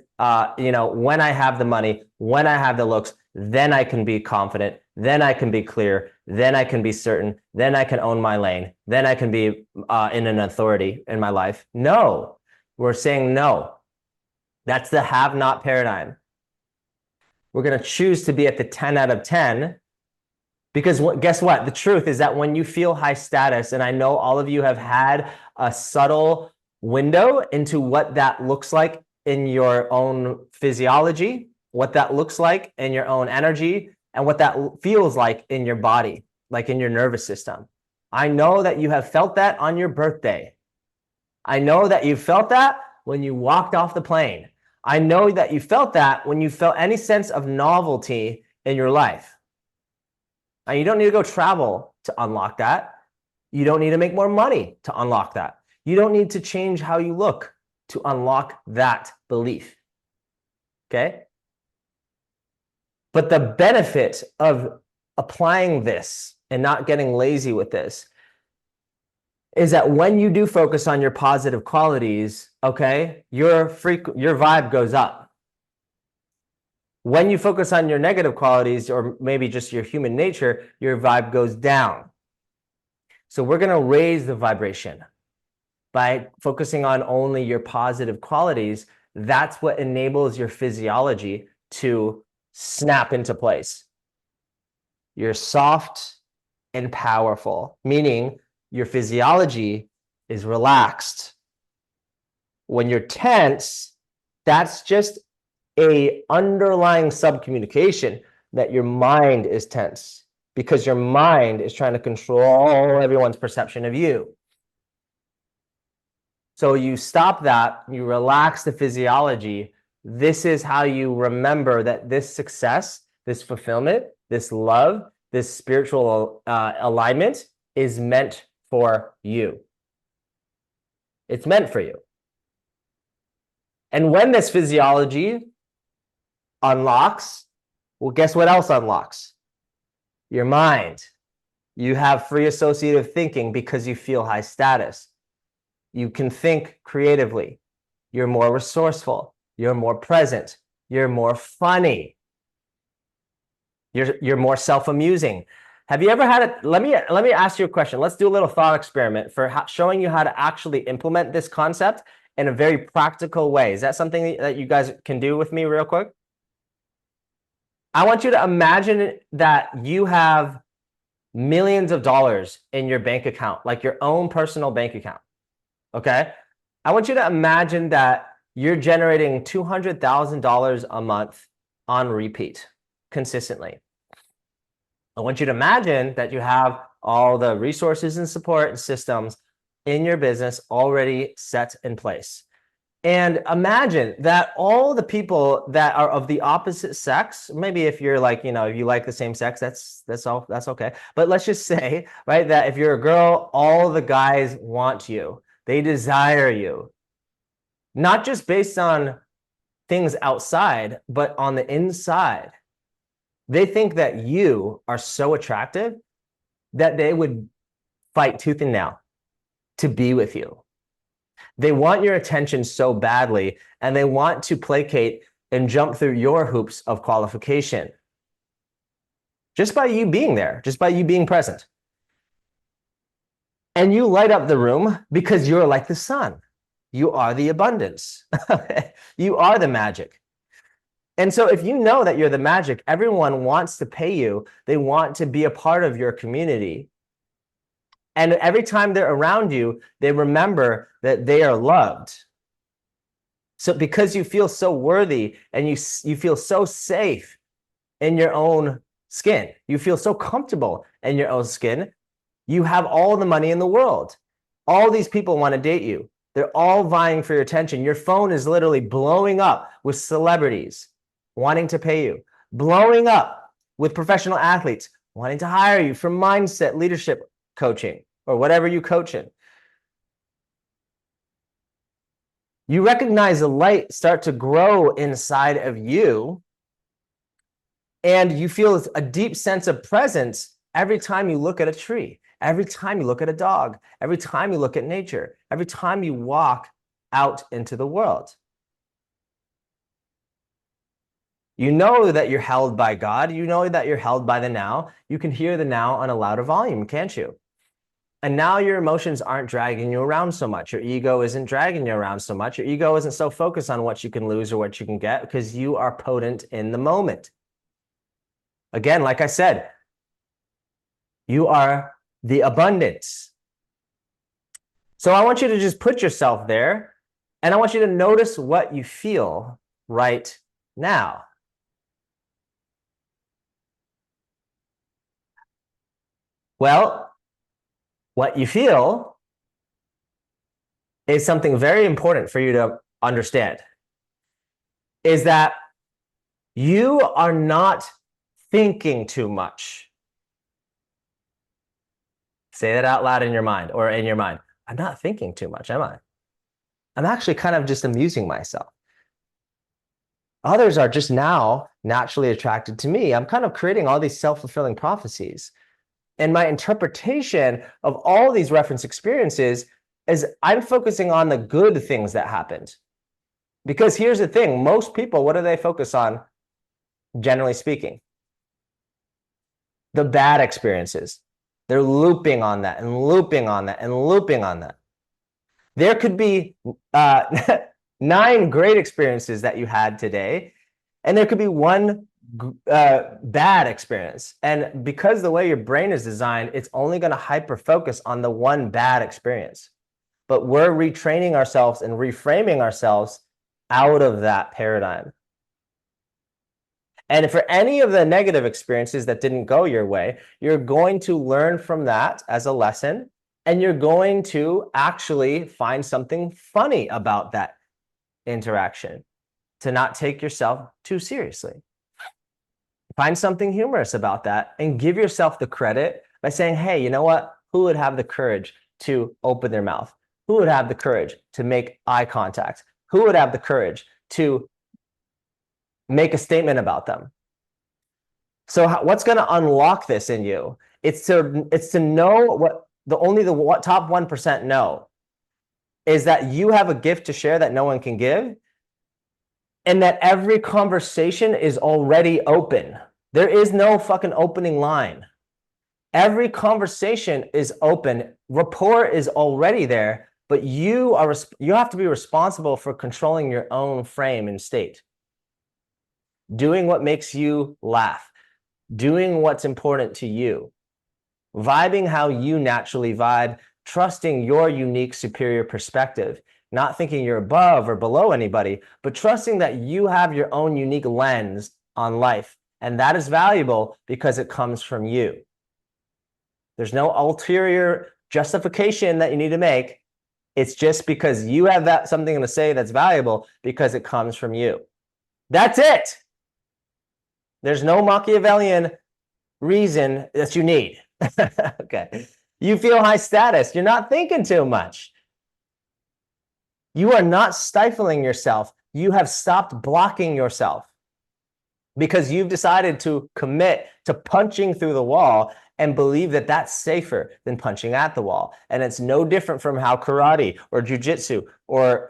Speaker 1: you know, when I have the money, when I have the looks, then I can be confident, then I can be clear, then I can be certain, then I can own my lane, then I can be in an authority in my life. No, we're saying no. That's the have-not paradigm. We're going to choose to be at the 10 out of 10 because guess what? The truth is that when you feel high status, and I know all of you have had a subtle window into what that looks like in your own physiology, what that looks like in your own energy, and what that feels like in your body, like in your nervous system. I know that you have felt that on your birthday. I know that you felt that when you walked off the plane. I know that you felt that when you felt any sense of novelty in your life. And you don't need to go travel to unlock that. You don't need to make more money to unlock that. You don't need to change how you look to unlock that belief. Okay? But the benefit of applying this and not getting lazy with this is that when you do focus on your positive qualities, okay, your vibe goes up. When you focus on your negative qualities, or maybe just your human nature, your vibe goes down. So we're going to raise the vibration by focusing on only your positive qualities. That's what enables your physiology to snap into place. You're soft and powerful, meaning your physiology is relaxed. When you're tense, that's just a underlying subcommunication that your mind is tense because your mind is trying to control everyone's perception of you. So you stop that, you relax the physiology. This is how you remember that this success, this fulfillment, this love, this spiritual alignment is meant for you. It's meant for you. And when this physiology unlocks, well, guess what else unlocks? Your mind. You have free associative thinking because you feel high status. You can think creatively. You're more resourceful. You're more present. You're more funny. You're more self-amusing. Have you ever had it? Let me ask you a question. Let's do a little thought experiment for showing you how to actually implement this concept in a very practical way. Is that something that you guys can do with me real quick? I want you to imagine that you have millions of dollars in your bank account, like your own personal bank account. Okay? I want you to imagine that you're generating $200,000 a month on repeat consistently. I want you to imagine that you have all the resources and support and systems in your business already set in place. And imagine that all the people that are of the opposite sex, maybe if you're like, if you like the same sex, that's okay. But let's just say, right, that if you're a girl, all the guys want you. They desire you. Not just based on things outside, but on the inside. They think that you are so attractive that they would fight tooth and nail to be with you. They want your attention so badly, and they want to placate and jump through your hoops of qualification. Just by you being there, just by you being present. And you light up the room because you're like the sun. You are the abundance. You are the magic. And so if you know that you're the magic, everyone wants to pay you. They want to be a part of your community. And every time they're around you, they remember that they are loved. So because you feel so worthy and you feel so safe in your own skin, you feel so comfortable in your own skin, you have all the money in the world. All these people want to date you. They're all vying for your attention. Your phone is literally blowing up with celebrities wanting to pay you, blowing up with professional athletes wanting to hire you for mindset leadership coaching or whatever you coach in. You recognize the light start to grow inside of you, and you feel a deep sense of presence every time you look at a tree, every time you look at a dog, every time you look at nature, every time you walk out into the world. You know that you're held by God. You know that you're held by the now. You can hear the now on a louder volume, can't you? And now your emotions aren't dragging you around so much. Your ego isn't dragging you around so much. Your ego isn't so focused on what you can lose or what you can get because you are potent in the moment. Again, like I said, you are the abundance. So I want you to just put yourself there, and I want you to notice what you feel right now. Well, what you feel is something very important for you to understand, is that you are not thinking too much. Say that out loud in your mind or in your mind. I'm not thinking too much, am I? I'm actually kind of just amusing myself. Others are just now naturally attracted to me. I'm kind of creating all these self-fulfilling prophecies. And my interpretation of all these reference experiences is I'm focusing on the good things that happened. Because here's the thing, most people, what do they focus on, generally speaking? The bad experiences. They're looping on that and looping on that and looping on that. There could be 9 great experiences that you had today, and there could be one bad experience. And because the way your brain is designed, it's only going to hyper focus on the one bad experience. But we're retraining ourselves and reframing ourselves out of that paradigm. And for any of the negative experiences that didn't go your way, you're going to learn from that as a lesson, and you're going to actually find something funny about that interaction, to not take yourself too seriously. Find something humorous about that and give yourself the credit by saying, hey, you know what? Who would have the courage to open their mouth? Who would have the courage to make eye contact? Who would have the courage to make a statement about them? So what's going to unlock this in you? It's to know what the top 1% know, is that you have a gift to share that no one can give, and that every conversation is already open. There is no fucking opening line. Every conversation is open. Rapport is already there, but you have to be responsible for controlling your own frame and state. Doing what makes you laugh. Doing what's important to you. Vibing how you naturally vibe. Trusting your unique superior perspective. Not thinking you're above or below anybody, but trusting that you have your own unique lens on life. And that is valuable because it comes from you. There's no ulterior justification that you need to make. It's just because you have something to say that's valuable because it comes from you. That's it. There's no Machiavellian reason that you need. Okay. You feel high status. You're not thinking too much. You are not stifling yourself. You have stopped blocking yourself because you've decided to commit to punching through the wall and believe that that's safer than punching at the wall. And it's no different from how karate or jujitsu or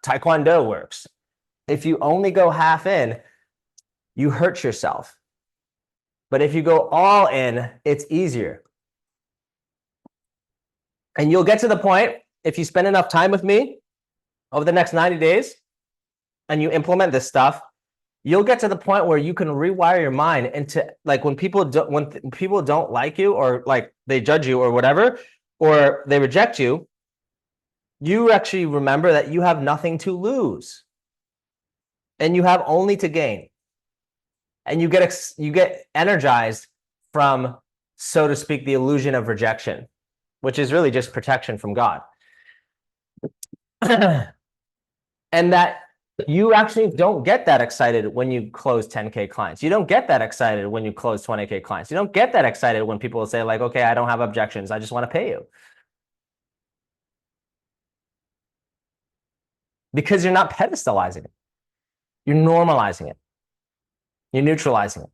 Speaker 1: taekwondo works. If you only go half in, you hurt yourself. But if you go all in, it's easier. And you'll get to the point, if you spend enough time with me over the next 90 days and you implement this stuff, you'll get to the point where you can rewire your mind into, like, when people don't like you, or like they judge you or whatever, or they reject you, you actually remember that you have nothing to lose and you have only to gain. And you get energized from, so to speak, the illusion of rejection, which is really just protection from God. And that you actually don't get that excited when you close 10K clients. You don't get that excited when you close 20K clients. You don't get that excited when people say, like, okay, I don't have objections. I just want to pay you. Because you're not pedestalizing it. You're normalizing it. You're neutralizing it.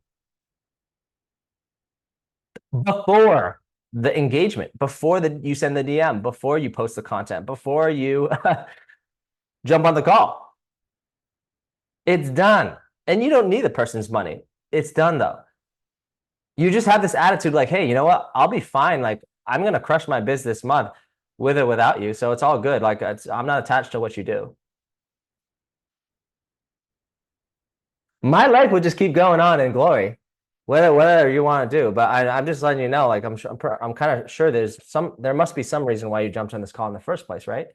Speaker 1: Before the engagement, before you send the DM, before you post the content, before you jump on the call. It's done. And you don't need the person's money. It's done, though. You just have this attitude like, hey, you know what? I'll be fine. Like, I'm going to crush my biz this month with or without you. So it's all good. Like, I'm not attached to what you do. My life would just keep going on in glory, whatever you want to do. But I'm just letting you know, like, I'm kind of sure there must be some reason why you jumped on this call in the first place, right?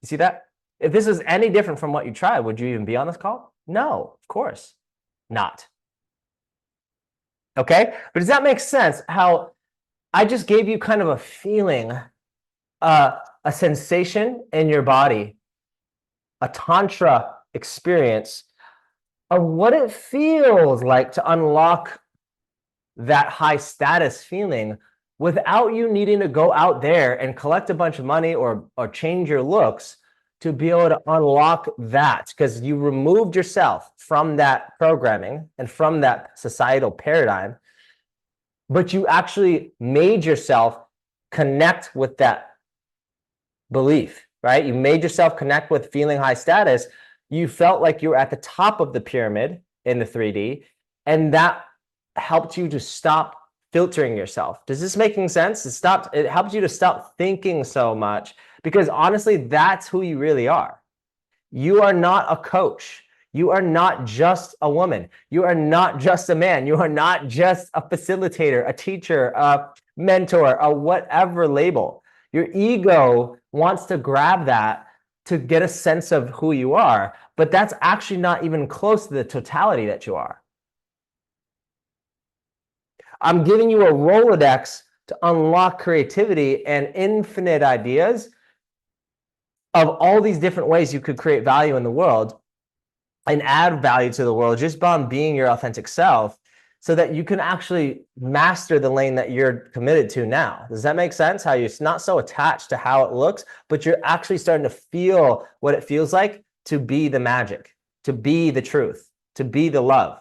Speaker 1: You see that? If this is any different from what you tried, would you even be on this call? No, of course not. Okay, but does that make sense? How I just gave you kind of a feeling, a sensation in your body, a tantra experience of what it feels like to unlock that high status feeling without you needing to go out there and collect a bunch of money or change your looks to be able to unlock that, because you removed yourself from that programming and from that societal paradigm, but you actually made yourself connect with that belief, right? You made yourself connect with feeling high status. You felt like you were at the top of the pyramid in the 3D, and that helped you to stop filtering yourself. Does this making sense? It helps you to stop thinking so much, because honestly, that's who you really are. You are not a coach. You are not just a woman. You are not just a man. You are not just a facilitator, a teacher, a mentor, a whatever label. Your ego wants to grab that to get a sense of who you are, but that's actually not even close to the totality that you are. I'm giving you a Rolodex to unlock creativity and infinite ideas of all these different ways you could create value in the world and add value to the world just by being your authentic self, so that you can actually master the lane that you're committed to now. Does that make sense? How you're not so attached to how it looks, but you're actually starting to feel what it feels like to be the magic, to be the truth, to be the love,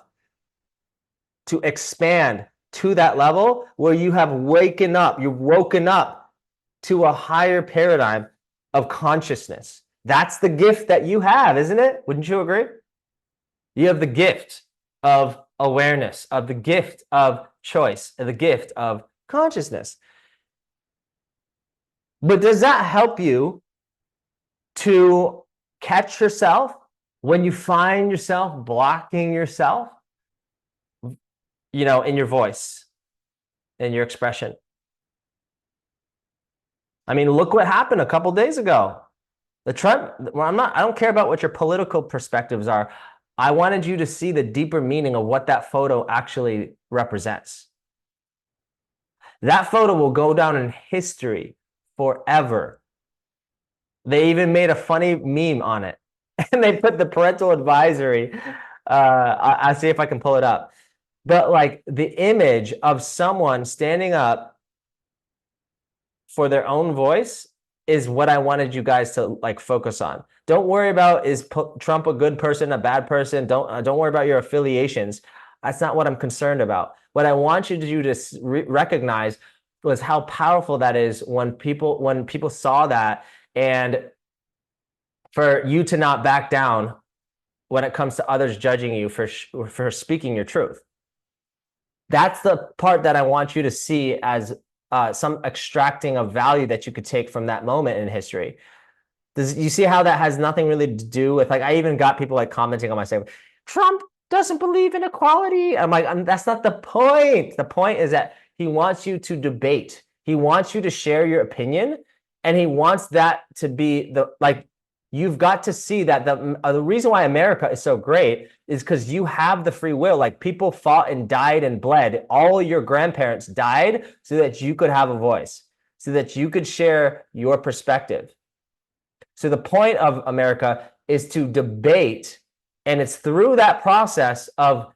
Speaker 1: to expand to that level where you have you've woken up to a higher paradigm of consciousness. That's the gift that you have, isn't it? Wouldn't you agree? You have the gift of awareness, of the gift of choice, of the gift of consciousness. But does that help you to catch yourself when you find yourself blocking yourself, in your voice, in your expression? I mean, look what happened a couple days ago. I don't care about what your political perspectives are. I wanted you to see the deeper meaning of what that photo actually represents. That photo will go down in history forever. They even made a funny meme on it, and they put the parental advisory. I'll see if I can pull it up. But like the image of someone standing up for their own voice is what I wanted you guys to like focus on. Don't worry about, is Trump a good person, a bad person? Don't worry about your affiliations. That's not what I'm concerned about. What I want you to do to recognize was how powerful that is when people saw that, and for you to not back down when it comes to others judging you for speaking your truth. That's the part that I want you to see as some extracting of value that you could take from that moment in history. You see how that has nothing really to do with, like, I even got people like commenting on my site, Trump doesn't believe in equality. I'm like, that's not the point. The point is that he wants you to debate. He wants you to share your opinion, and he wants that to be you've got to see that the reason why America is so great is because you have the free will. Like, people fought and died and bled. All your grandparents died so that you could have a voice, so that you could share your perspective. So the point of America is to debate, and it's through that process of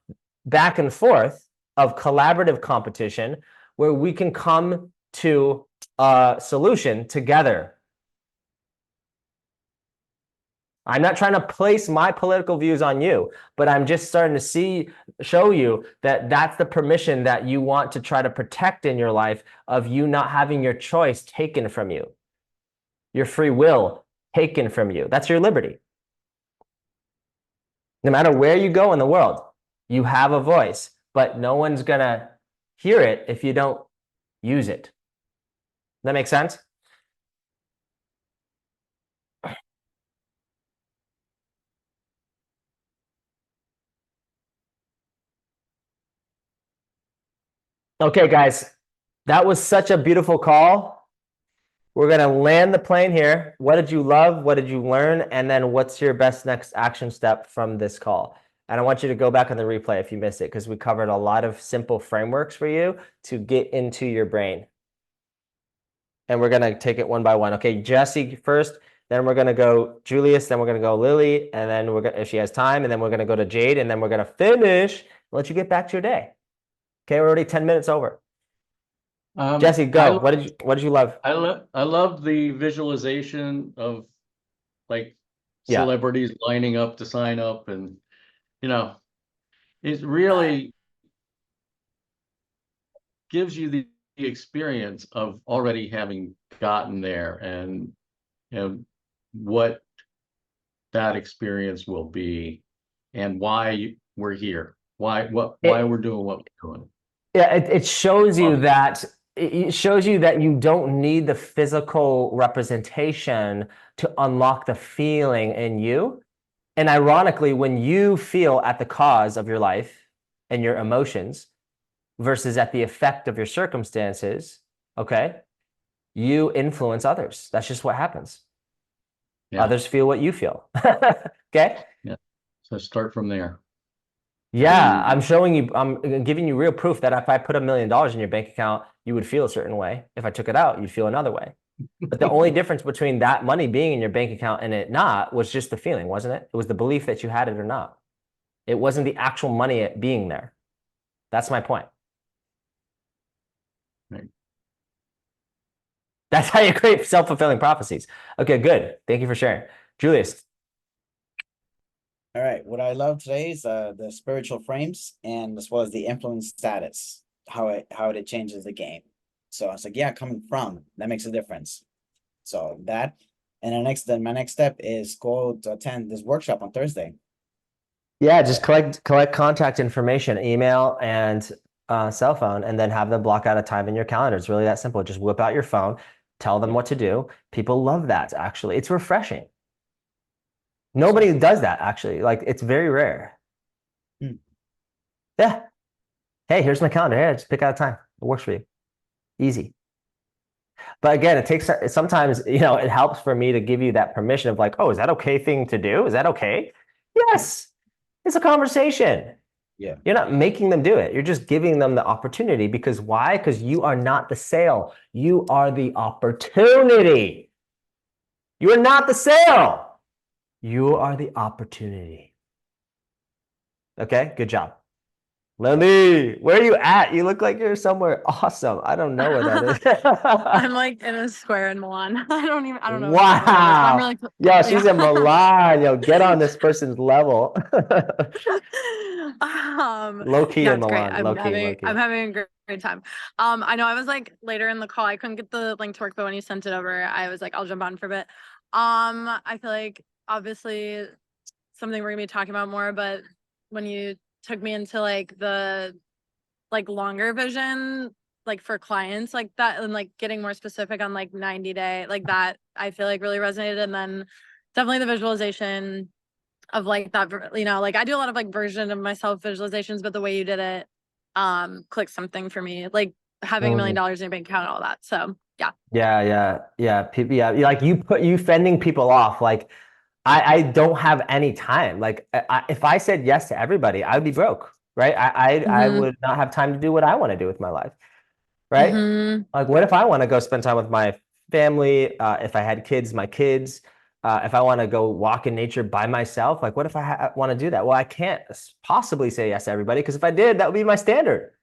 Speaker 1: back and forth, of collaborative competition, where we can come to a solution together. I'm not trying to place my political views on you, but I'm just starting to show you that that's the permission that you want to try to protect in your life, of you not having your choice taken from you, your free will taken from you. That's your liberty. No matter where you go in the world, you have a voice, but no one's going to hear it if you don't use it. That makes sense? Okay, guys, that was such a beautiful call. We're going to land the plane here. What did you love? What did you learn? And then what's your best next action step from this call? And I want you to go back on the replay if you missed it, because we covered a lot of simple frameworks for you to get into your brain. And we're going to take it one by one. Okay, Jesse first, then we're going to go Julius, then we're going to go Lily, and then we're going to, if she has time, and then we're going to go to Jade, and then we're going to finish, let you get back to your day. Okay, we're already 10 minutes over. Jesse, go. What did you love?
Speaker 3: I love the visualization of like celebrities lining up to sign up, and it really gives you the experience of already having gotten there, and what that experience will be, and why we're here, why we're doing what we're doing.
Speaker 1: Yeah, it shows you that you don't need the physical representation to unlock the feeling in you. And ironically, when you feel at the cause of your life and your emotions versus at the effect of your circumstances, okay, you influence others. That's just what happens. Yeah. Others feel what you feel. Okay?
Speaker 3: Yeah. So start from there.
Speaker 1: Yeah, I'm showing you, I'm giving you real proof that if I put $1 million in your bank account, you would feel a certain way. If I took it out, you'd feel another way. But the only difference between that money being in your bank account and it not was just the feeling, wasn't it? It was the belief that you had it or not. It wasn't the actual money being there. That's my point.
Speaker 3: Right.
Speaker 1: That's how you create self-fulfilling prophecies. Okay, good. Thank you for sharing. Julius.
Speaker 2: All right. What I love today is the spiritual frames and as well as the influence status, how it changes the game. So I was like, yeah, coming from, that makes a difference. So that, and then my next step is go to attend this workshop on Thursday.
Speaker 1: Yeah, just collect contact information, email and cell phone, and then have them block out a time in your calendar. It's really that simple. Just whip out your phone, tell them what to do. People love that, actually. It's refreshing. Nobody does that, actually. Like, it's very rare.
Speaker 2: Hmm.
Speaker 1: Yeah. Hey, here's my calendar. Here, just pick out a time. It works for you. Easy. But again, it takes sometimes, it helps for me to give you that permission of like, oh, is that okay thing to do? Is that okay? Yes. It's a conversation.
Speaker 2: Yeah.
Speaker 1: You're not making them do it. You're just giving them the opportunity. Because why? Because you are not the sale. You are the opportunity. You are not the sale. You are the opportunity. Okay, good job. Lily, where are you at? You look like you're somewhere awesome. I don't know where that is.
Speaker 5: I'm like in a square in Milan. I don't know. Where that is, but
Speaker 1: Wow.
Speaker 5: I'm really
Speaker 1: Yo, she's
Speaker 5: yeah.
Speaker 1: in Milan. Yo, get on this person's level. Low key
Speaker 5: Yeah,
Speaker 1: in
Speaker 5: it's great.
Speaker 1: Milan. Low key.
Speaker 5: I'm having a great time. I know I was like later in the call, I couldn't get the link to work, but when you sent it over, I was like, I'll jump on for a bit. I feel like obviously something we're gonna be talking about more, but when you took me into like the longer vision, like for clients like that, and like getting more specific on like 90-day, like that, I feel like really resonated. And then definitely the visualization of like that, like I do a lot of like version of myself visualizations, but the way you did it clicked something for me, like having $1 million in your bank account and all that. So
Speaker 1: Yeah. People, yeah. Like you fending people off. Like I don't have any time. Like if I said yes to everybody, I would be broke, right? I would not have time to do what I want to do with my life, right? Like, what if I want to go spend time with my family? If I had kids, my kids. If I want to go walk in nature by myself, like, what if I want to do that? Well, I can't possibly say yes to everybody because if I did, that would be my standard,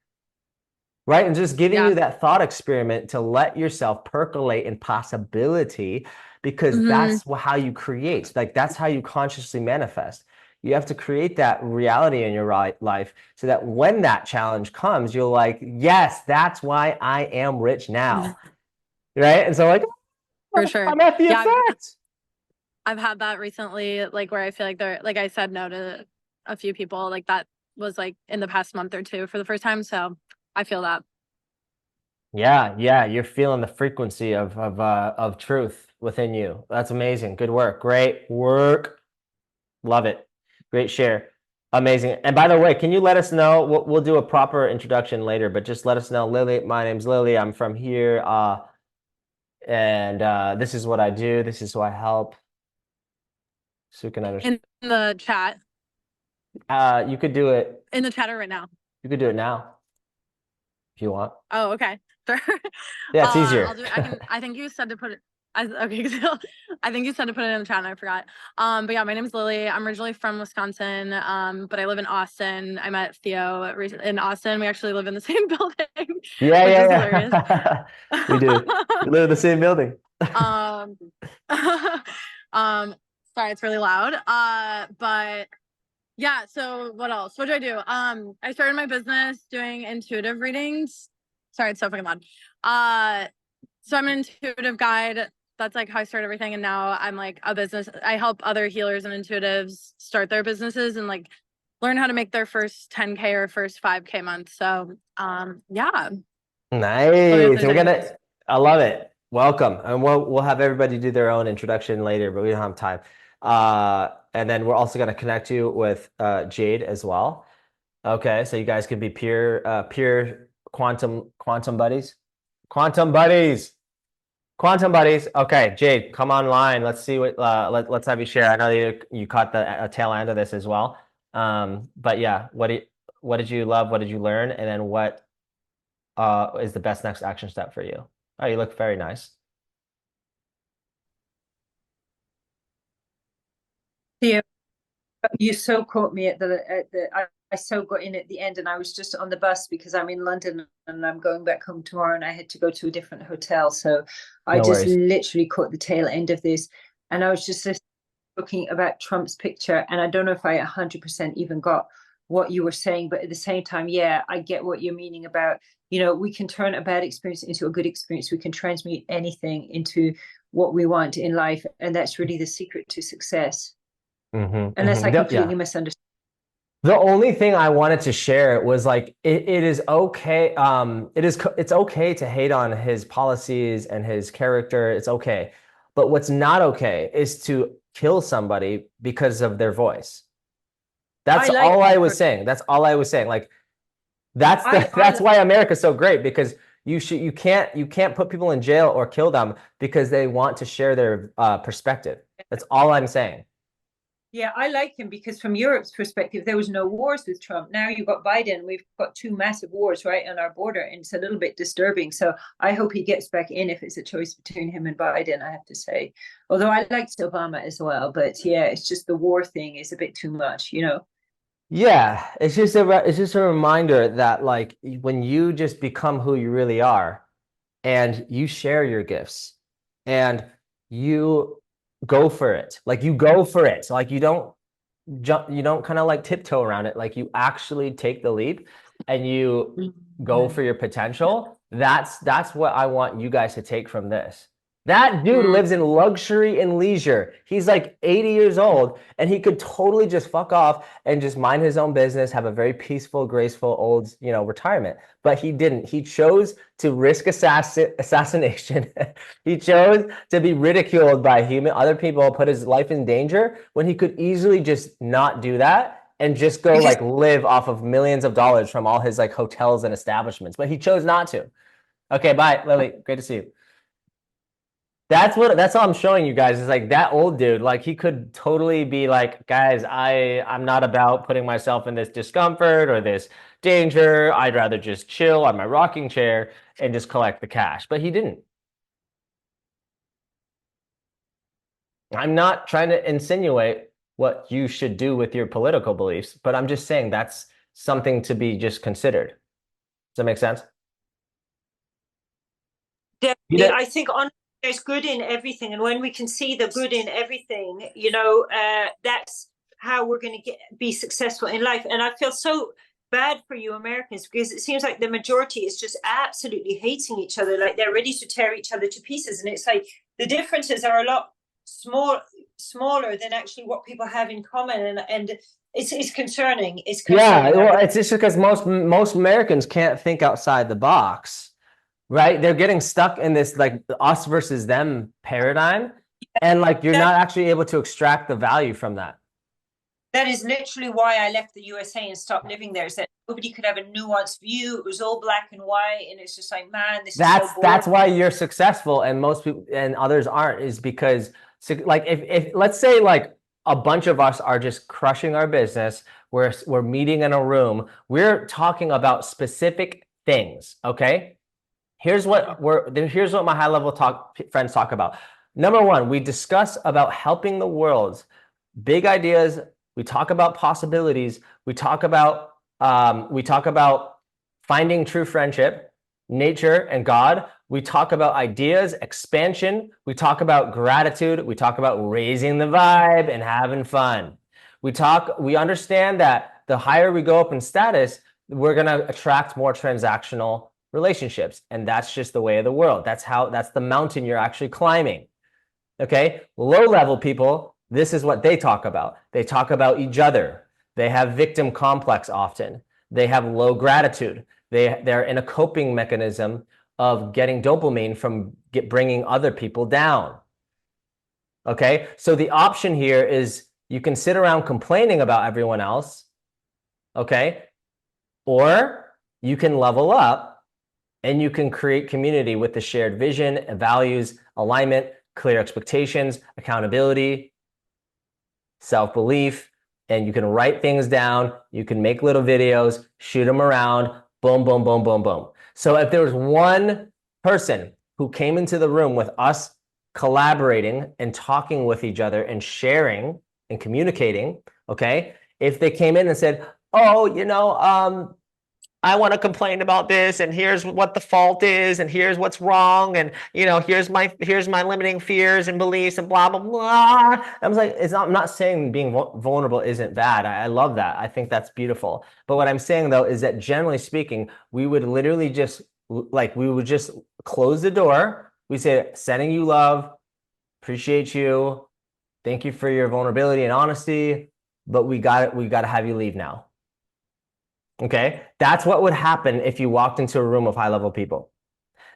Speaker 1: right? And just giving you that thought experiment to let yourself percolate in possibility, because that's how you create. Like, that's how you consciously manifest. You have to create that reality in your life so that when that challenge comes, you're like, yes, that's why I am rich now. Right? And so like,
Speaker 5: for sure.
Speaker 1: I'm at the effect.
Speaker 5: I've had that recently, like where I feel like like I said no to a few people, like that was like in the past month or two for the first time. So I feel that.
Speaker 1: Yeah, you're feeling the frequency of truth within you. That's amazing. Good work. Great work. Love it. Great share. Amazing. And by the way, can you let us know? We'll do a proper introduction later, but just let us know, Lily. My name's Lily. I'm from here. And this is what I do. This is who I help. So you can understand.
Speaker 5: In the chat.
Speaker 1: You could do it.
Speaker 5: In the chat right now.
Speaker 1: You could do it now if you want.
Speaker 5: Oh, okay. Sure.
Speaker 1: Yeah, it's easier.
Speaker 5: I'll do it. I think you said to put it. Okay, so I think you said to put it in the chat and I forgot. But yeah, my name is Lily. I'm originally from Wisconsin, but I live in Austin. I met Theo in Austin. We actually live in the same building.
Speaker 1: Yeah. We do. We live in the same building.
Speaker 5: Sorry, it's really loud. But yeah, so what else? What do I do? I started my business doing intuitive readings. Sorry, it's so fucking loud. So I'm an intuitive guide. That's like how I started everything. And now I'm like a business. I help other healers and intuitives start their businesses and like learn how to make their first 10K or first 5K month. So yeah.
Speaker 1: Nice. I love it. Welcome. And we'll have everybody do their own introduction later, but we don't have time. And then we're also going to connect you with Jade as well. Okay, so you guys can be peer quantum buddies. Quantum buddies. Okay, Jade, come online. Let's see what let's have you share. I know you caught the tail end of this as well. But yeah, what did you love? What did you learn? And then what is the best next action step for you? Oh, you look very nice.
Speaker 6: Yeah, you so caught me at I so got in at the end, and I was just on the bus because I'm in London and I'm going back home tomorrow, and I had to go to a different hotel. So I
Speaker 1: No
Speaker 6: just
Speaker 1: worries.
Speaker 6: literally caught the tail end of this, and I was just looking about Trump's picture, and I don't know if I 100% even got what you were saying, but at the same time, yeah, I get what you're meaning about, we can turn a bad experience into a good experience. We can transmute anything into what we want in life, and that's really the secret to success. Unless I completely misunderstood.
Speaker 1: The only thing I wanted to share was like it is okay. It's okay to hate on his policies and his character. It's okay. But what's not okay is to kill somebody because of their voice. That's all I was saying. That's all I was saying. Like that's why America's so great, because you can't put people in jail or kill them because they want to share their perspective. That's all I'm saying.
Speaker 6: Yeah, I like him because from Europe's perspective, there was no wars with Trump. Now you've got Biden. We've got two massive wars right on our border, and it's a little bit disturbing. So I hope he gets back in if it's a choice between him and Biden, I have to say. Although I liked Obama as well. But yeah, it's just the war thing is a bit too much,
Speaker 1: Yeah, it's just a reminder that like when you just become who you really are and you share your gifts and you go for it. Like you go for it. So like you don't kind of like tiptoe around it. Like you actually take the leap and you go for your potential. That's what I want you guys to take from this. That dude lives in luxury and leisure. He's like 80 years old and he could totally just fuck off and just mind his own business, have a very peaceful, graceful old, retirement. But he didn't. He chose to risk assassination. He chose to be ridiculed by other people, put his life in danger when he could easily just not do that and just go like live off of millions of dollars from all his like hotels and establishments. But he chose not to. Okay, bye, Lily. Great to see you. That's all I'm showing you guys is like that old dude, like he could totally be like, guys, I'm not about putting myself in this discomfort or this danger. I'd rather just chill on my rocking chair and just collect the cash. But he didn't. I'm not trying to insinuate what you should do with your political beliefs, but I'm just saying that's something to be just considered. Does that make sense?
Speaker 6: Definitely. I think there's good in everything, and when we can see the good in everything, that's how we're going to be successful in life. And I feel so bad for you Americans because it seems like the majority is just absolutely hating each other, like they're ready to tear each other to pieces, and it's like the differences are a lot smaller than actually what people have in common, and it's concerning.
Speaker 1: Yeah, well, it's just because most Americans can't think outside the box. Right? They're getting stuck in this like us versus them paradigm. And like you're not actually able to extract the value from that.
Speaker 6: That is literally why I left the USA and stopped living there, is that nobody could have a nuanced view. It was all black and white. And it's just like, man, this is so boring.
Speaker 1: That's why you're successful and most people and others aren't, is because like if let's say like a bunch of us are just crushing our business, we're meeting in a room, we're talking about specific things, okay? Here's what my high level friends talk about. Number one, we discuss about helping the world, big ideas. We talk about possibilities. We talk about finding true friendship, nature, and God. We talk about ideas, expansion. We talk about gratitude. We talk about raising the vibe and having fun. We understand that the higher we go up in status, we're gonna attract more transactional relationships, and that's just the way of the world. That's the mountain you're actually climbing. Okay, low level people, this is what they talk about. They talk about each other. They have victim complex often. They have low gratitude. They're in a coping mechanism of getting dopamine from bringing other people down. Okay, so the option here is you can sit around complaining about everyone else, okay, or you can level up and you can create community with the shared vision, values, alignment, clear expectations, accountability, self-belief, and you can write things down. You can make little videos, shoot them around, boom, boom, boom, boom, boom. So if there was one person who came into the room with us collaborating and talking with each other and sharing and communicating, okay? If they came in and said, oh, I want to complain about this, and here's what the fault is, and here's what's wrong, and here's my limiting fears and beliefs and blah blah blah. I was like, I'm not saying being vulnerable isn't bad. I love that. I think that's beautiful. But what I'm saying though is that generally speaking, we would literally just close the door. We say, sending you love, appreciate you, thank you for your vulnerability and honesty, but we got to have you leave now. Okay, that's what would happen if you walked into a room of high-level people.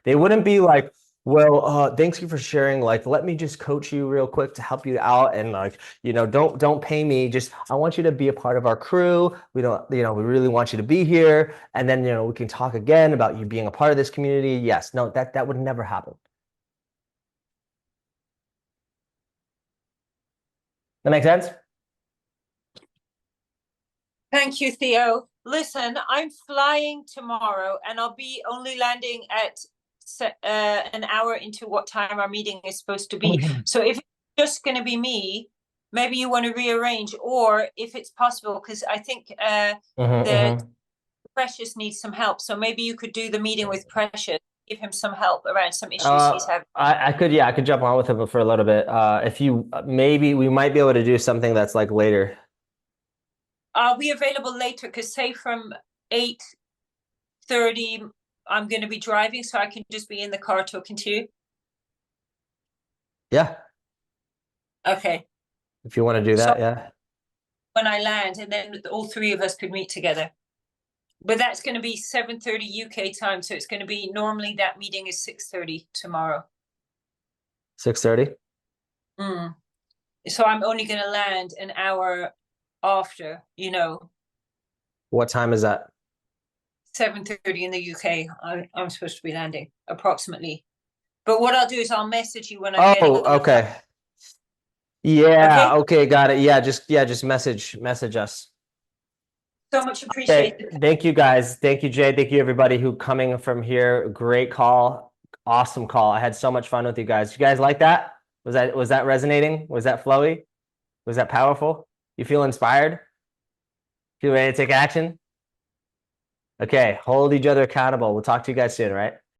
Speaker 1: They wouldn't be like, well, thanks you for sharing. Like, let me just coach you real quick to help you out, and like, don't pay me. Just, I want you to be a part of our crew. We don't, we really want you to be here, and then we can talk again about you being a part of this community. Yes, no, that would never happen. That make sense?
Speaker 6: Thank you, Theo. Listen, I'm flying tomorrow, and I'll be only landing at an hour into what time our meeting is supposed to be. So if it's just going to be me, maybe you want to rearrange, or if it's possible, because I think Precious needs some help. So maybe you could do the meeting with Precious, give him some help around some issues he's having.
Speaker 1: I could jump on with him for a little bit. If you maybe we might be able to do something that's like later.
Speaker 6: I'll be available later, because say from 8:30, I'm going to be driving, so I can just be in the car talking to you.
Speaker 1: Yeah.
Speaker 6: Okay.
Speaker 1: If you want to do that,
Speaker 6: So,
Speaker 1: yeah.
Speaker 6: when I land, and then all three of us could meet together. But that's going to be 7:30 UK time, so it's going to be, normally that meeting is 6:30 tomorrow.
Speaker 1: 6:30?
Speaker 6: So I'm only going to land an hour after,
Speaker 1: What time is that?
Speaker 6: 7:30 in the UK. I'm supposed to be landing approximately. But what I'll do is I'll message you when I'm getting on the
Speaker 1: okay.
Speaker 6: flight.
Speaker 1: Yeah, okay, got it. Yeah, just message us.
Speaker 6: So much appreciated.
Speaker 1: Okay, thank you guys. Thank you, Jay. Thank you, everybody who coming from here. Great call. Awesome call. I had so much fun with you guys. You guys like that? Was that resonating? Was that flowy? Was that powerful? You feel inspired? Feel ready to take action? Okay, hold each other accountable. We'll talk to you guys soon, right?